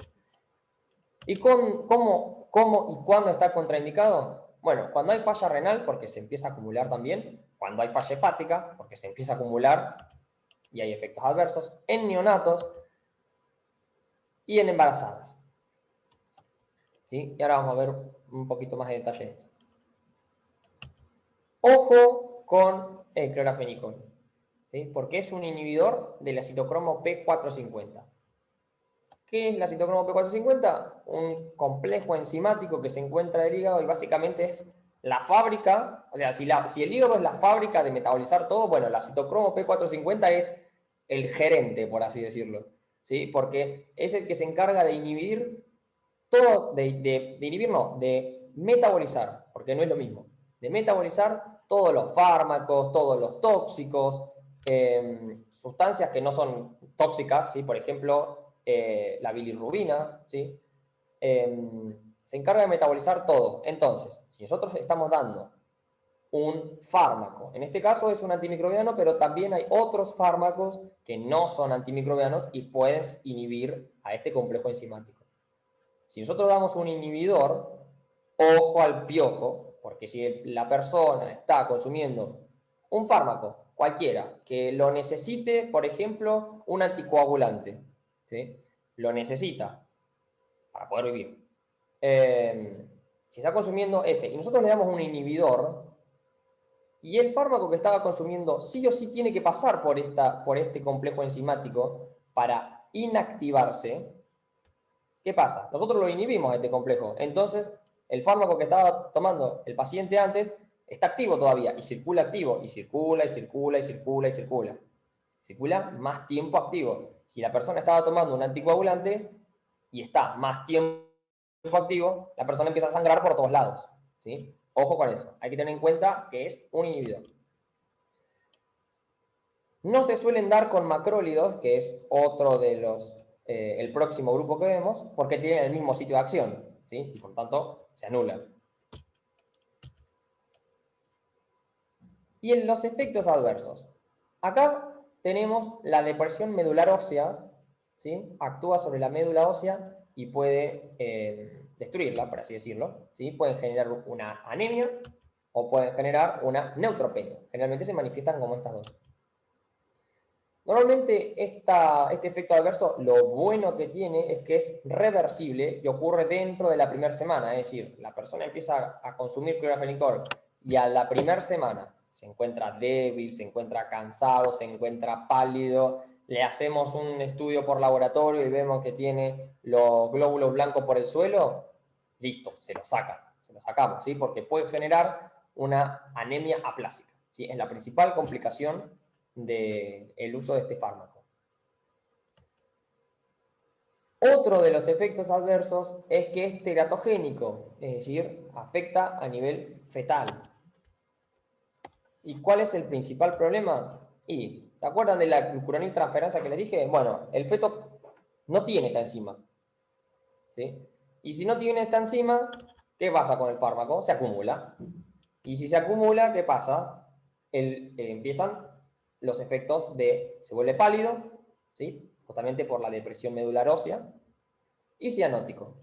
¿Y cómo y cuándo está contraindicado? Bueno, cuando hay falla renal, porque se empieza a acumular también, cuando hay falla hepática, porque se empieza a acumular y hay efectos adversos, en neonatos y en embarazadas. ¿Sí? Y ahora vamos a ver un poquito más de detalle de esto. Ojo con el cloranfenicol, ¿sí? Porque es un inhibidor del citocromo P450. ¿Qué es la citocromo P450? Un complejo enzimático que se encuentra en el hígado y básicamente es la fábrica, o sea, si el hígado es la fábrica de metabolizar todo, bueno, la citocromo P450 es el gerente, por así decirlo, ¿sí? Porque es el que se encarga de inhibir todo, de metabolizar, porque no es lo mismo, de metabolizar todos los fármacos, todos los tóxicos, sustancias que no son tóxicas, ¿sí? Por ejemplo, la bilirrubina, ¿sí? Se encarga de metabolizar todo. Entonces, si nosotros estamos dando un fármaco, en este caso es un antimicrobiano, pero también hay otros fármacos que no son antimicrobianos y puedes inhibir a este complejo enzimático. Si nosotros damos un inhibidor, ojo al piojo, Porque si la persona está consumiendo un fármaco, cualquiera, que lo necesite, por ejemplo, un anticoagulante, ¿sí? Lo necesita para poder vivir. Si está consumiendo ese y nosotros le damos un inhibidor, y el fármaco que estaba consumiendo sí o sí tiene que pasar por este complejo enzimático para inactivarse, ¿qué pasa? Nosotros lo inhibimos a este complejo, entonces el fármaco que estaba tomando el paciente antes está activo todavía y circula activo, y circula, y circula, y circula, y circula. Circula más tiempo activo. Si la persona estaba tomando un anticoagulante y está más tiempo activo, la persona empieza a sangrar por todos lados, ¿sí? Ojo con eso, hay que tener en cuenta que es un inhibidor. No se suelen dar con macrólidos, que es otro de los, el próximo grupo que vemos, porque tienen el mismo sitio de acción, ¿sí? Y por tanto se anulan. Y en los efectos adversos. Acá tenemos la depresión medular ósea, ¿sí? Actúa sobre la médula ósea y puede destruirla, por así decirlo, ¿sí? Pueden generar una anemia o pueden generar una neutropenia. Generalmente se manifiestan como estas dos. Normalmente este efecto adverso, lo bueno que tiene es que es reversible y ocurre dentro de la primera semana. Es decir, la persona empieza a consumir clorafenicol y a la primera semana se encuentra débil, se encuentra cansado, se encuentra pálido, le hacemos un estudio por laboratorio y vemos que tiene los glóbulos blancos por el suelo, listo, se lo sacamos, ¿sí? Porque puede generar una anemia aplásica, ¿sí? Es la principal complicación del uso de este fármaco. Otro de los efectos adversos es que es teratogénico, es decir, afecta a nivel fetal. ¿Y cuál es el principal problema? Y, ¿se acuerdan de la glucuroniltransferasa que les dije? Bueno, el feto no tiene esta enzima, ¿sí? Y si no tiene esta enzima, ¿qué pasa con el fármaco? Se acumula. Y si se acumula, ¿qué pasa? Empiezan los efectos de, se vuelve pálido, ¿sí? Justamente por la depresión medular ósea, y cianótico.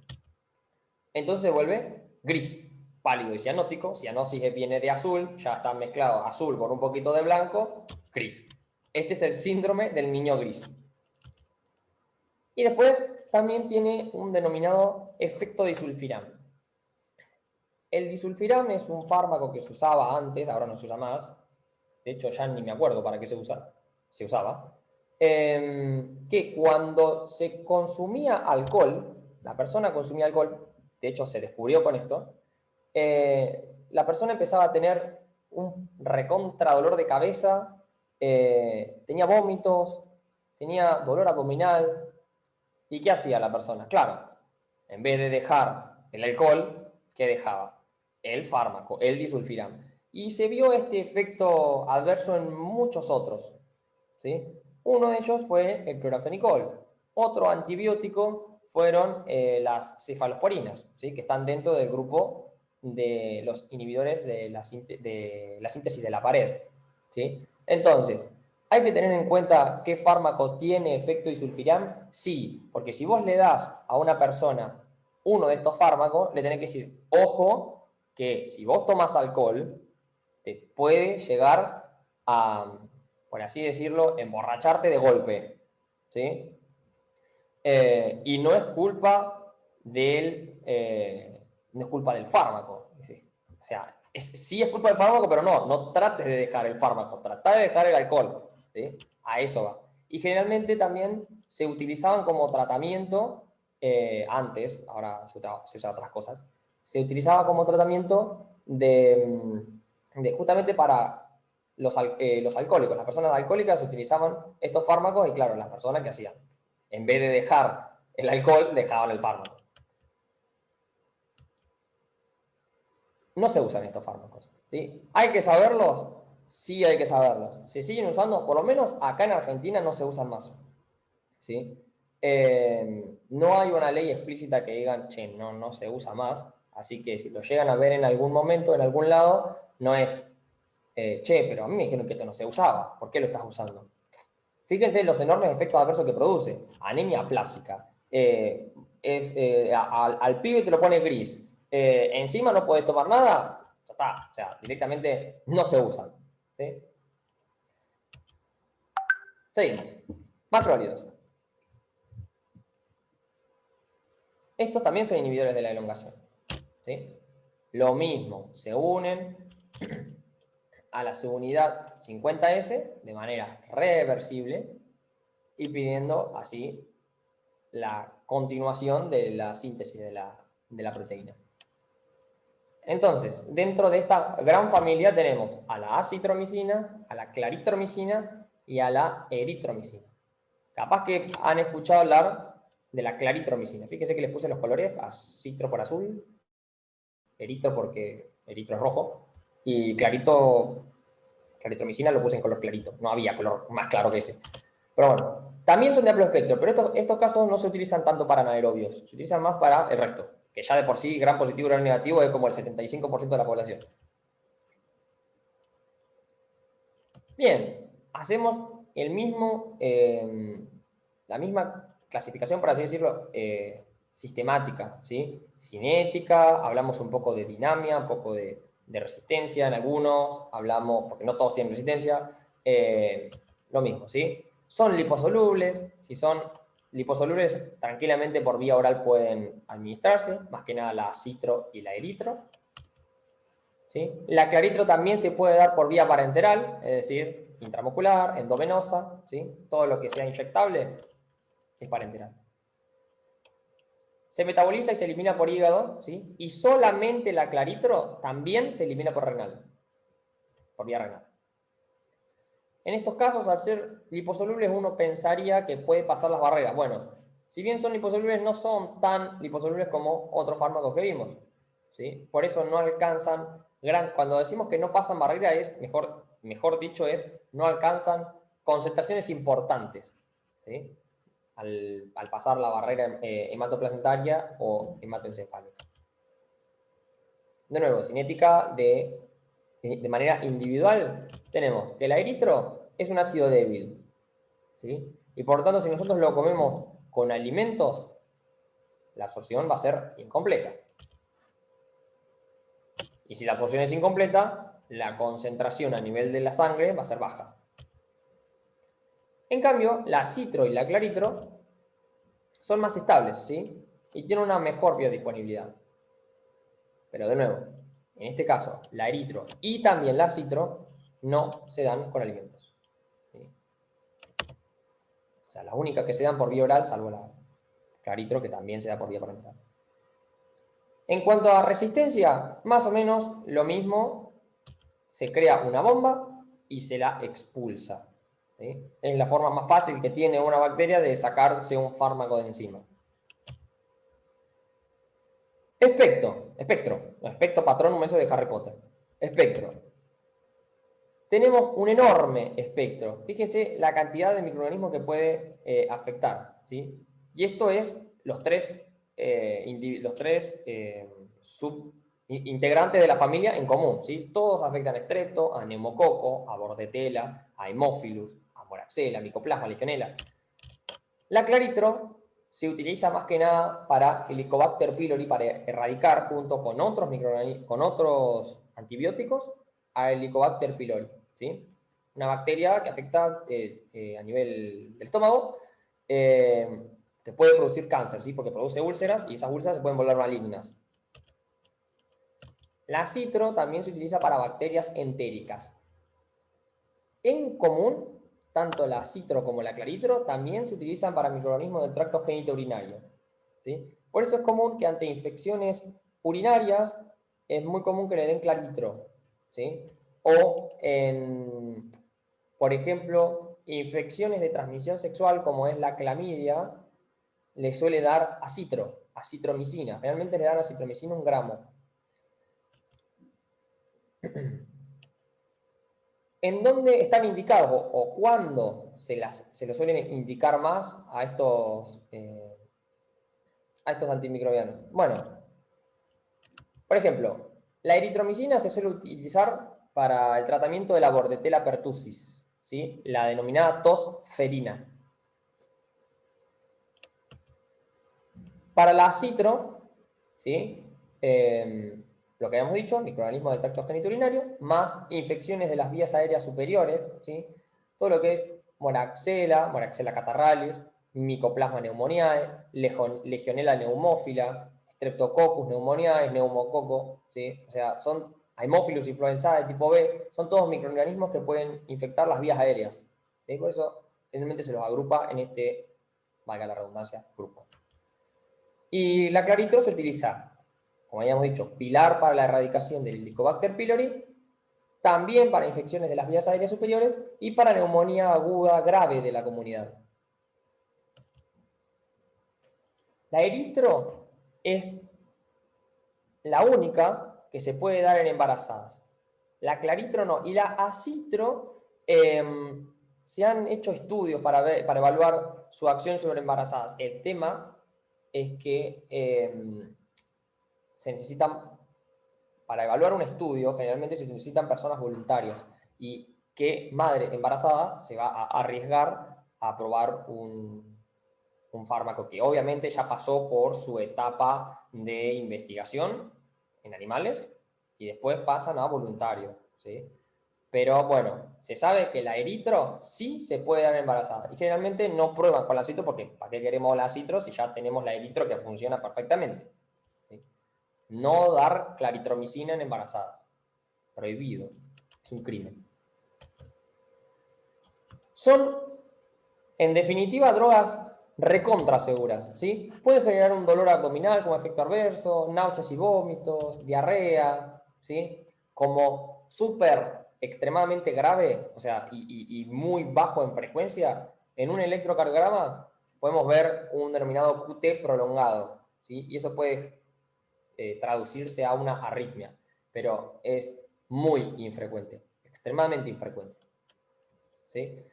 Entonces se vuelve gris, pálido y cianótico. Cianosis viene de azul, ya está mezclado azul con un poquito de blanco, gris. Este es el síndrome del niño gris. Y después también tiene un denominado efecto disulfiram. El disulfiram es un fármaco que se usaba antes, ahora no se usa más. De hecho, ya ni me acuerdo para qué se usaba. Que cuando se consumía alcohol, la persona consumía alcohol, de hecho se descubrió con esto, la persona empezaba a tener un recontra dolor de cabeza, tenía vómitos, tenía dolor abdominal. ¿Y qué hacía la persona? Claro, en vez de dejar el alcohol, ¿qué dejaba? El fármaco, el disulfiram. Y se vio este efecto adverso en muchos otros, ¿sí? Uno de ellos fue el clorafenicol. Otro antibiótico fueron las cefalosporinas, ¿sí? Que están dentro del grupo de los inhibidores de la síntesis de la pared, ¿sí? Entonces, ¿hay que tener en cuenta qué fármaco tiene efecto disulfiram? Sí, porque si vos le das a una persona uno de estos fármacos, le tenés que decir, ojo, que si vos tomas alcohol, te puede llegar a, por así decirlo, emborracharte de golpe, ¿sí? Y no es culpa no es culpa del fármaco, ¿sí? O sea, sí es culpa del fármaco, pero no trates de dejar el fármaco, trata de dejar el alcohol, ¿sí? A eso va. Y generalmente también se utilizaban como tratamiento, antes, ahora se usan otras cosas, se utilizaba como tratamiento justamente para los alcohólicos. Las personas alcohólicas utilizaban estos fármacos y claro, las personas que hacían, en vez de dejar el alcohol, dejaban el fármaco. No se usan estos fármacos, ¿sí? ¿Hay que saberlos? Sí, hay que saberlos. Se siguen usando, por lo menos acá en Argentina no se usan más, ¿sí? No hay una ley explícita que digan, che, no se usa más, así que si lo llegan a ver en algún momento, en algún lado, no es, che, pero a mí me dijeron que esto no se usaba, ¿por qué lo estás usando? Fíjense los enormes efectos adversos que produce. Anemia aplásica. Al pibe te lo pone gris. Encima no podés tomar nada, ya está, o sea, directamente no se usan. ¿Sí? Seguimos. Macrólidos. Estos también son inhibidores de la elongación. ¿Sí? Lo mismo, se unen a la subunidad 50S de manera reversible y pidiendo así la continuación de la síntesis de la proteína. Entonces, dentro de esta gran familia tenemos a la acitromicina, a la claritromicina y a la eritromicina. Capaz que han escuchado hablar de la claritromicina. Fíjense que les puse los colores, acitro por azul, eritro porque eritro es rojo, y claritromicina lo puse en color clarito. No había color más claro que ese. Pero bueno, también son de amplio espectro, pero estos casos no se utilizan tanto para anaerobios, se utilizan más para el resto, que ya de por sí gran positivo y gran negativo es como el 75% de la población. Bien, hacemos el mismo, la misma clasificación, por así decirlo, sistemática, ¿sí? Cinética, hablamos un poco de dinamia, un poco de resistencia en algunos, hablamos, porque no todos tienen resistencia, lo mismo, ¿sí? Son liposolubles, si son liposolubles, tranquilamente por vía oral pueden administrarse, más que nada la citro y la eritro. ¿Sí? La claritro también se puede dar por vía parenteral, es decir, intramuscular, endovenosa, ¿sí? Todo lo que sea inyectable es parenteral. Se metaboliza y se elimina por hígado, ¿sí? Y solamente la claritro también se elimina por renal, por vía renal. En estos casos, al ser liposolubles, uno pensaría que puede pasar las barreras. Bueno, si bien son liposolubles, no son tan liposolubles como otros fármacos que vimos, ¿sí? Por eso no alcanzan, cuando decimos que no pasan barreras, es, mejor dicho, es no alcanzan concentraciones importantes, ¿sí? Al pasar la barrera hematoplacentaria o hematoencefálica. De nuevo, cinética de manera individual, tenemos que el eritro es un ácido débil, ¿sí? Y por lo tanto, si nosotros lo comemos con alimentos, la absorción va a ser incompleta. Y si la absorción es incompleta, la concentración a nivel de la sangre va a ser baja. En cambio, la citro y la claritro son más estables, ¿sí? Y tienen una mejor biodisponibilidad. Pero de nuevo, en este caso, la eritro y también la citro no se dan con alimentos, ¿sí? O sea, las únicas que se dan por vía oral, salvo la claritro, que también se da por vía parenteral. En cuanto a resistencia, más o menos lo mismo. Se crea una bomba y se la expulsa, ¿sí? Es la forma más fácil que tiene una bacteria de sacarse un fármaco de encima. Espectro, patrón, un eso de Harry Potter. Espectro. Tenemos un enorme espectro. Fíjense la cantidad de microorganismos que puede afectar, ¿sí? Y esto es los tres integrantes de la familia en común, ¿sí? Todos afectan a Strepto, a Neumococo, a Bordetella, a Haemophilus, a Moraxella, Mycoplasma, Legionella. La claritro se utiliza más que nada para Helicobacter pylori, para erradicar junto con otros antibióticos a Helicobacter pylori, ¿sí? Una bacteria que afecta a nivel del estómago, que puede producir cáncer, ¿sí? Porque produce úlceras y esas úlceras se pueden volver malignas. La citro también se utiliza para bacterias entéricas. En común, tanto la citro como la claritro también se utilizan para microorganismos del tracto genitourinario, ¿sí? Por eso es común que ante infecciones urinarias es muy común que le den claritro, ¿sí? O por ejemplo, infecciones de transmisión sexual como es la clamidia, le suele dar acitromicina. Realmente le dan acitromicina 1 gramo. ¿En dónde están indicados o cuándo se los suelen indicar más a estos antimicrobianos? Bueno, por ejemplo, la eritromicina se suele utilizar para el tratamiento de la Bordetella pertussis, ¿sí? La denominada tos ferina. Para la citro, ¿sí? lo que habíamos dicho, microorganismos del tracto genitourinario, más infecciones de las vías aéreas superiores, ¿sí? Todo lo que es Moraxella catarralis, Mycoplasma pneumoniae, Legionella pneumófila, Streptococcus pneumoniae, neumococo, ¿sí? O sea, son Haemophilus influenzae tipo B, son todos microorganismos que pueden infectar las vías aéreas, ¿sí? Por eso generalmente se los agrupa en este, valga la redundancia, grupo. Y la claritro se utiliza, como habíamos dicho, pilar para la erradicación del Helicobacter pylori, también para infecciones de las vías aéreas superiores y para neumonía aguda grave de la comunidad. La eritro es la única que se puede dar en embarazadas. La claritro no. Y la acitro, se han hecho estudios para evaluar su acción sobre embarazadas. El tema es que se necesitan, para evaluar un estudio, generalmente se necesitan personas voluntarias. ¿Y qué madre embarazada se va a arriesgar a probar un fármaco que obviamente ya pasó por su etapa de investigación en animales y después pasan a voluntario, ¿sí? Pero bueno, se sabe que la eritro sí se puede dar embarazada y generalmente no prueban con la citro porque ¿para qué queremos la citro si ya tenemos la eritro que funciona perfectamente? ¿Sí? No dar claritromicina en embarazadas, prohibido, es un crimen. Son, en definitiva, drogas recontra seguras, ¿sí? Puede generar un dolor abdominal como efecto adverso, náuseas y vómitos, diarrea, ¿sí? Como súper extremadamente grave, o sea, y muy bajo en frecuencia, en un electrocardiograma podemos ver un denominado QT prolongado, ¿sí? Y eso puede traducirse a una arritmia, pero es muy infrecuente, extremadamente infrecuente, ¿sí?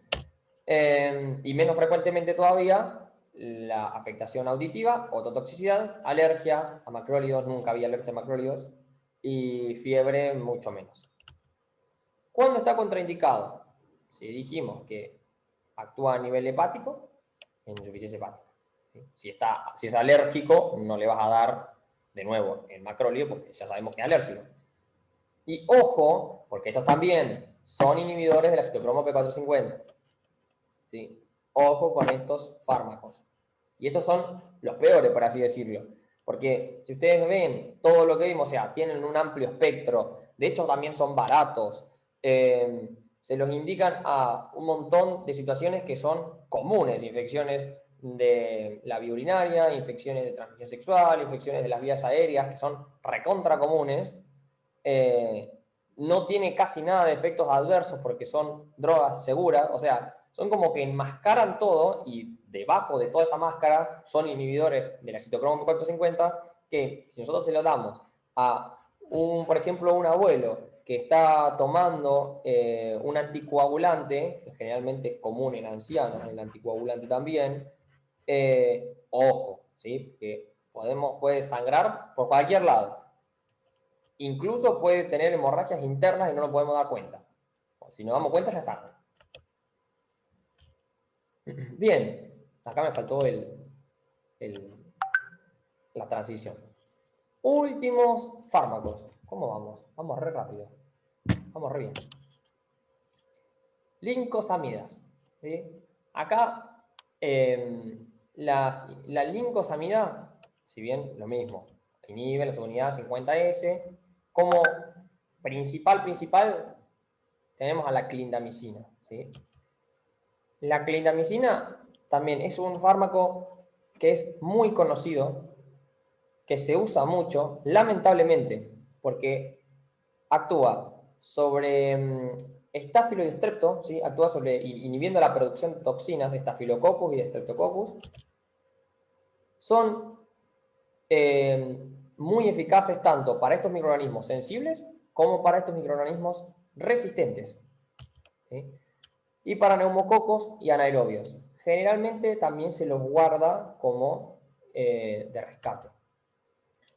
Y menos frecuentemente todavía la afectación auditiva, ototoxicidad, alergia a macrólidos, nunca había alergia a macrólidos, y fiebre mucho menos. ¿Cuándo está contraindicado? Si dijimos que actúa a nivel hepático, en insuficiencia hepática. ¿Sí? Si es alérgico, no le vas a dar de nuevo el macrólido porque ya sabemos que es alérgico. Y ojo, porque estos también son inhibidores de la citocromo P450. ¿Sí? Ojo con estos fármacos. Y estos son los peores, por así decirlo. Porque si ustedes ven todo lo que vimos, o sea, tienen un amplio espectro, de hecho también son baratos, se los indican a un montón de situaciones que son comunes, infecciones de la vía urinaria, infecciones de transmisión sexual, infecciones de las vías aéreas, que son recontra comunes. No tiene casi nada de efectos adversos porque son drogas seguras, o sea, son como que enmascaran todo y debajo de toda esa máscara son inhibidores de la citocromo P450 que si nosotros se lo damos a por ejemplo, un abuelo que está tomando un anticoagulante, que generalmente es común en ancianos, el anticoagulante también, ojo, ¿sí? Que puede sangrar por cualquier lado. Incluso puede tener hemorragias internas y no nos podemos dar cuenta. Si nos damos cuenta, ya está. Bien, acá me faltó la transición. Últimos fármacos. ¿Cómo vamos? Vamos re rápido. Vamos re bien. Lincosamidas. ¿Sí? Acá, la lincosamida, si bien lo mismo, inhibe la subunidad 50S, como principal, tenemos a la clindamicina. ¿Sí? La clindamicina también es un fármaco que es muy conocido, que se usa mucho, lamentablemente, porque actúa sobre estáfilo y strepto, ¿sí? Actúa inhibiendo la producción de toxinas de estafilococcus y de streptococcus. Son muy eficaces tanto para estos microorganismos sensibles como para estos microorganismos resistentes, ¿sí? Y para neumococos y anaerobios. Generalmente también se los guarda como de rescate,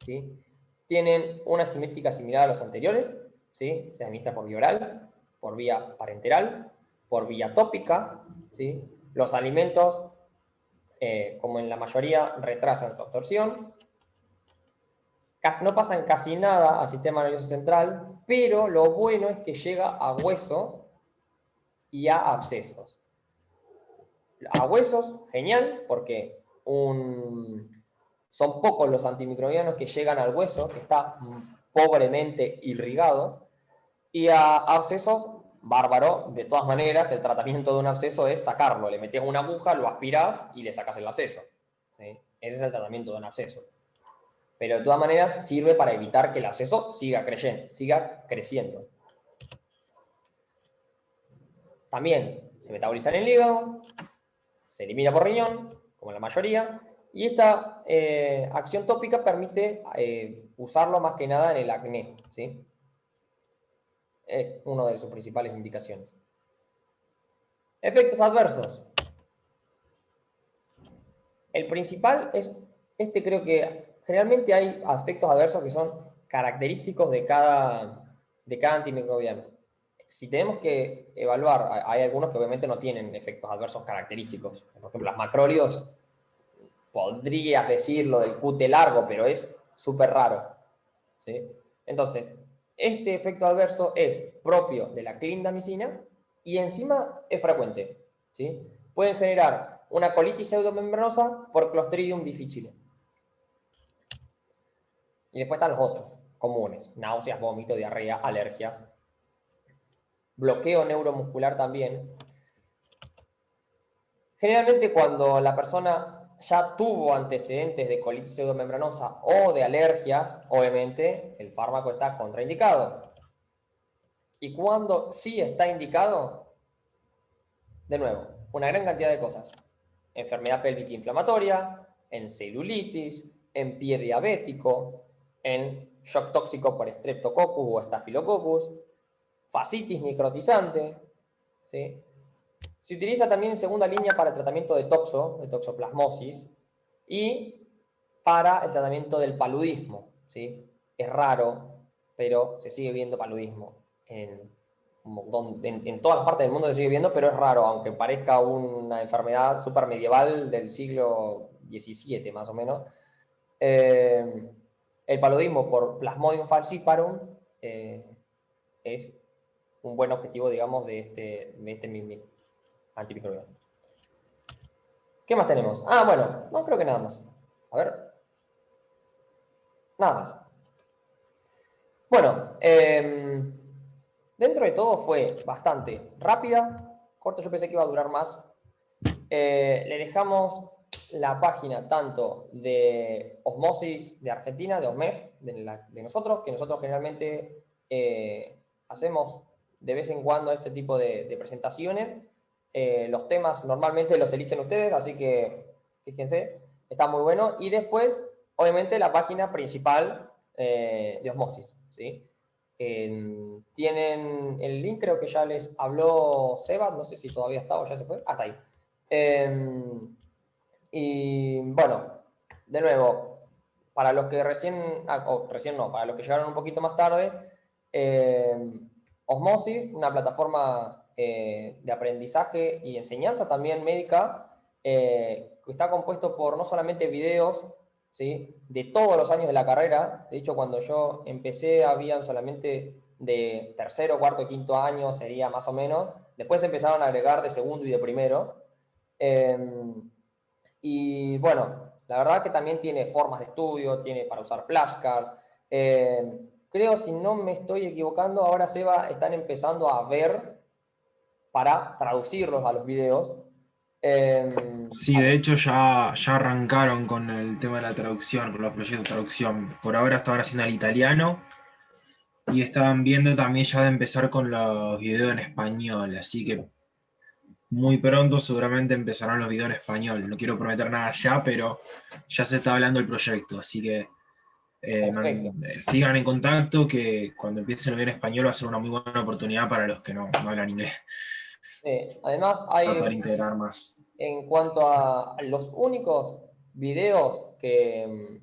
¿sí? Tienen una simétrica similar a los anteriores, ¿sí? Se administra por vía oral, por vía parenteral, por vía tópica, ¿sí? Los alimentos, como en la mayoría, retrasan su absorción. no pasan casi nada al sistema nervioso central, pero lo bueno es que llega a hueso y a abscesos. A huesos, genial, porque son pocos los antimicrobianos que llegan al hueso, que está pobremente irrigado, y a abscesos, bárbaro. De todas maneras, el tratamiento de un absceso es sacarlo, le metes una aguja, lo aspirás y le sacas el absceso. ¿Sí? Ese es el tratamiento de un absceso. Pero de todas maneras sirve para evitar que el absceso siga creciendo. También se metaboliza en el hígado, se elimina por riñón, como la mayoría, y esta acción tópica permite usarlo más que nada en el acné, ¿sí? Es una de sus principales indicaciones. Efectos adversos. El principal es, creo que generalmente hay efectos adversos que son característicos de cada antimicrobiano. Si tenemos que evaluar, hay algunos que obviamente no tienen efectos adversos característicos. Por ejemplo, las macrólidos, podrías decirlo del QT largo, pero es súper raro, ¿sí? Entonces, este efecto adverso es propio de la clindamicina y encima es frecuente, ¿sí? Pueden generar una colitis pseudomembranosa por Clostridium difficile. Y después están los otros, comunes: náuseas, vómito, diarrea, alergias. Bloqueo neuromuscular también. Generalmente cuando la persona ya tuvo antecedentes de colitis pseudomembranosa o de alergias, obviamente el fármaco está contraindicado. Y cuando sí está indicado, de nuevo, una gran cantidad de cosas. Enfermedad pélvica inflamatoria, en celulitis, en pie diabético, en shock tóxico por Streptococcus o Staphylococcus, fascitis necrotizante, ¿sí? Se utiliza también en segunda línea para el tratamiento de toxoplasmosis, y para el tratamiento del paludismo, ¿sí? Es raro, pero se sigue viendo paludismo. En todas las partes del mundo se sigue viendo, pero es raro, aunque parezca una enfermedad súper medieval del siglo XVII, más o menos. El paludismo por Plasmodium falciparum es un buen objetivo, digamos, de este antimicrobiano. ¿Qué más tenemos? Ah, bueno, no creo que nada más. A ver. Nada más. Bueno, dentro de todo fue bastante rápida, corta. Yo pensé que iba a durar más. Le dejamos la página tanto de Osmosis de Argentina, de OSMEF, de nosotros, que nosotros generalmente hacemos de vez en cuando este tipo de presentaciones. Los temas normalmente los eligen ustedes, así que fíjense, está muy bueno. Y después, obviamente, la página principal de Osmosis, ¿sí? Tienen el link, creo que ya les habló Seba, no sé si todavía está o ya se fue. Hasta ahí. Y bueno, de nuevo, para los que para los que llegaron un poquito más tarde, Osmosis, una plataforma de aprendizaje y enseñanza también médica, que está compuesto por no solamente videos, ¿sí?, de todos los años de la carrera. De hecho, cuando yo empecé habían solamente de tercero, cuarto y quinto año, sería más o menos. Después empezaron a agregar de segundo y de primero. Y bueno, la verdad que también tiene formas de estudio, tiene para usar flashcards. Creo, si no me estoy equivocando, ahora Seba están empezando a ver para traducirlos a los videos. Sí, de hecho ya arrancaron con el tema de la traducción, con los proyectos de traducción. Por ahora estaban haciendo al italiano y estaban viendo también ya de empezar con los videos en español, así que muy pronto seguramente empezarán los videos en español. No quiero prometer nada ya, pero ya se está hablando del proyecto, así que sigan en contacto, que cuando empiecen los videos en español va a ser una muy buena oportunidad para los que no hablan inglés. Además, Para poder integrar más. En cuanto a los únicos videos que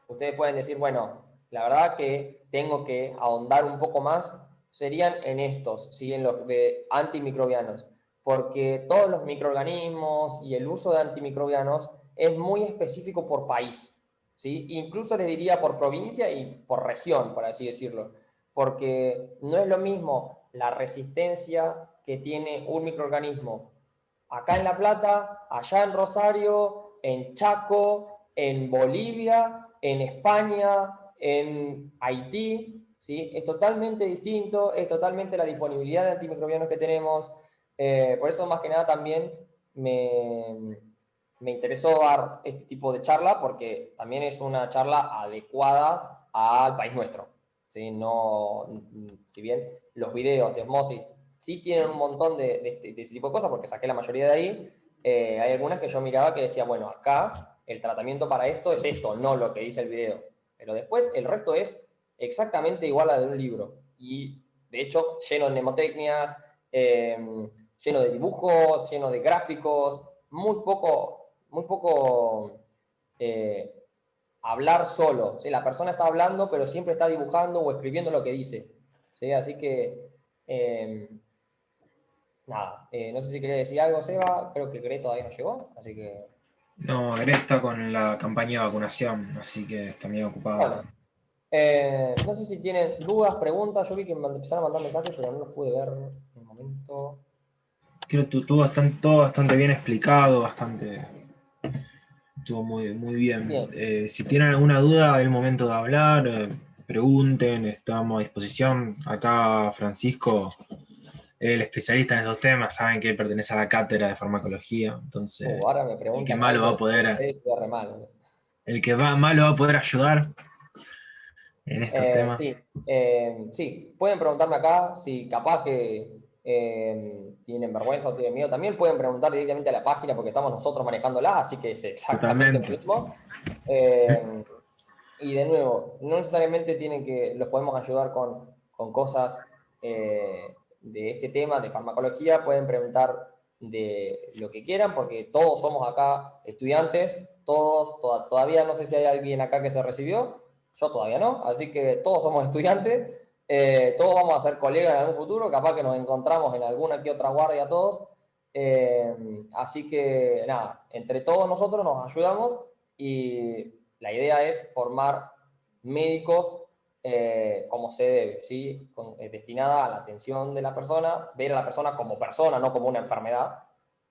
ustedes pueden decir, bueno, la verdad que tengo que ahondar un poco más, serían en estos, ¿sí?, en los de antimicrobianos, porque todos los microorganismos y el uso de antimicrobianos es muy específico por país, ¿sí? Incluso les diría por provincia y por región, por así decirlo, porque no es lo mismo la resistencia que tiene un microorganismo acá en La Plata, allá en Rosario, en Chaco, en Bolivia, en España, en Haití, ¿sí? Es totalmente distinto, es totalmente la disponibilidad de antimicrobianos que tenemos. Por eso, más que nada, también me interesó dar este tipo de charla, porque también es una charla adecuada al país nuestro, ¿sí? No, si bien los videos de Osmosis sí tienen un montón de este tipo de cosas, porque saqué la mayoría de ahí, hay algunas que yo miraba que decía, bueno, acá el tratamiento para esto es esto, no lo que dice el video. Pero después el resto es exactamente igual a de un libro. Y de hecho, lleno de mnemotecnias, lleno de dibujos, lleno de gráficos, muy poco hablar solo. ¿Sí? La persona está hablando, pero siempre está dibujando o escribiendo lo que dice. ¿Sí? Así que, nada, no sé si quería decir algo, Seba. Creo que Gre todavía no llegó, así que... No, Gre está con la campaña de vacunación, así que está medio ocupado. Bueno, no sé si tienen dudas, preguntas. Yo vi que me empezaron a mandar mensajes, pero no los pude ver en el momento. Creo que todo bastante bien explicado, estuvo muy bien. Bien. Si tienen alguna duda, es el momento de hablar, pregunten, estamos a disposición. Acá Francisco, el especialista en esos temas, saben que él pertenece a la cátedra de farmacología, entonces Ahora me el que preguntan más lo va a algo, poder, estoy re mal. el que más lo va a poder ayudar en estos temas. Sí, sí, pueden preguntarme acá si capaz que tienen vergüenza o tienen miedo. También pueden preguntar directamente a la página porque estamos nosotros manejándola, así que es exactamente lo Totalmente. mismo. Y de nuevo, no necesariamente los podemos ayudar con cosas de este tema, de farmacología. Pueden preguntar de lo que quieran porque todos somos acá estudiantes, todavía no sé si hay alguien acá que se recibió. Yo todavía no, así que todos somos estudiantes, todos vamos a ser colegas en algún futuro, capaz que nos encontramos en alguna que otra guardia todos, así que nada, entre todos nosotros nos ayudamos y la idea es formar médicos como se debe, ¿sí? Destinada a la atención de la persona, ver a la persona, no como una enfermedad.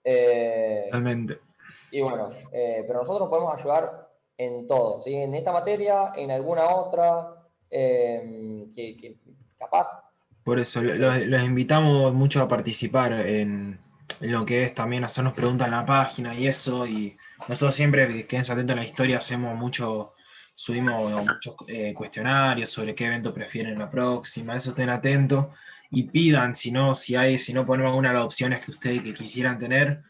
Totalmente. Y bueno, pero nosotros podemos ayudar en todo, ¿sí? En esta materia, en alguna otra, que capaz. Por eso los invitamos mucho a participar en lo que es también hacernos preguntas en la página y eso. Y nosotros siempre, quédense atentos a la historia, subimos muchos cuestionarios sobre qué evento prefieren la próxima, eso estén atentos y pidan, si no ponemos alguna de las opciones que ustedes que quisieran tener,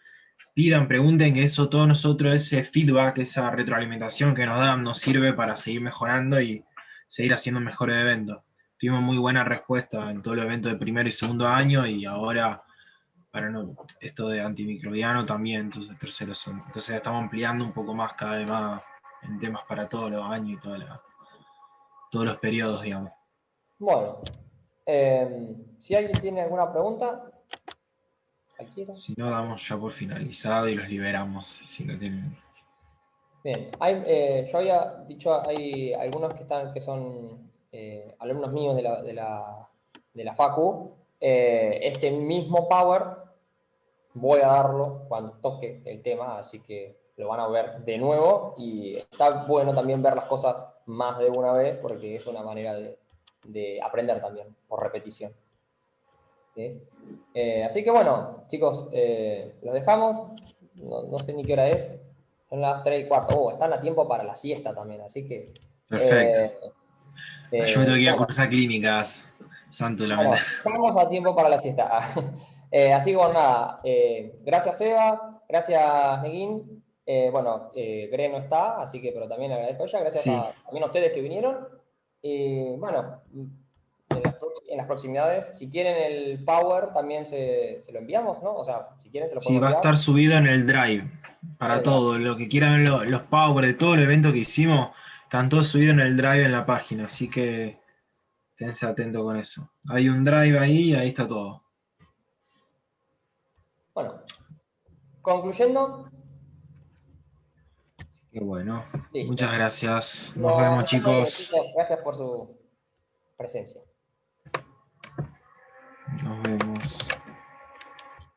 pidan, pregunten, que eso todo nosotros, ese feedback, esa retroalimentación que nos dan, nos sirve para seguir mejorando y seguir haciendo mejores eventos. Tuvimos muy buena respuesta en todo el evento de primer y segundo año y ahora esto de antimicrobiano también, entonces tercero son. Entonces estamos ampliando un poco más, cada vez más, en temas para todos los años y todos los periodos, digamos. Bueno, si alguien tiene alguna pregunta, cualquiera. Si no, damos ya por finalizado y los liberamos. Si no tienen... Bien, yo había dicho, hay algunos que son alumnos míos de la Facu. Este mismo Power voy a darlo cuando toque el tema, así que lo van a ver de nuevo y está bueno también ver las cosas más de una vez porque es una manera de aprender también por repetición. ¿Sí? Así que bueno, chicos, los dejamos. No sé ni qué hora es. Son las 3:15. Están a tiempo para la siesta también, así que... Perfecto. Yo me tengo que ir a bueno, cursar clínicas, santo de la mente. bueno, estamos a tiempo para la siesta. Así que bueno, nada. Gracias, Eva. Gracias, Neguín. Bueno, Gre no está, así que, pero también le agradezco a ella. Gracias Sí, también a ustedes que vinieron. Y bueno, en las proximidades, si quieren el Power, también se lo enviamos, ¿no? O sea, si quieren se lo sí, podemos va a enviar. estar subido en el Drive En para el Drive. todo. Lo que quieran ver los power de todo el evento que hicimos, están todos subidos en el Drive en la página, así que esténse atentos con eso. Hay un Drive ahí y ahí está todo. Bueno, concluyendo, Qué bueno. Listo. Muchas gracias. Nos vemos, chicos. Gracias por su presencia.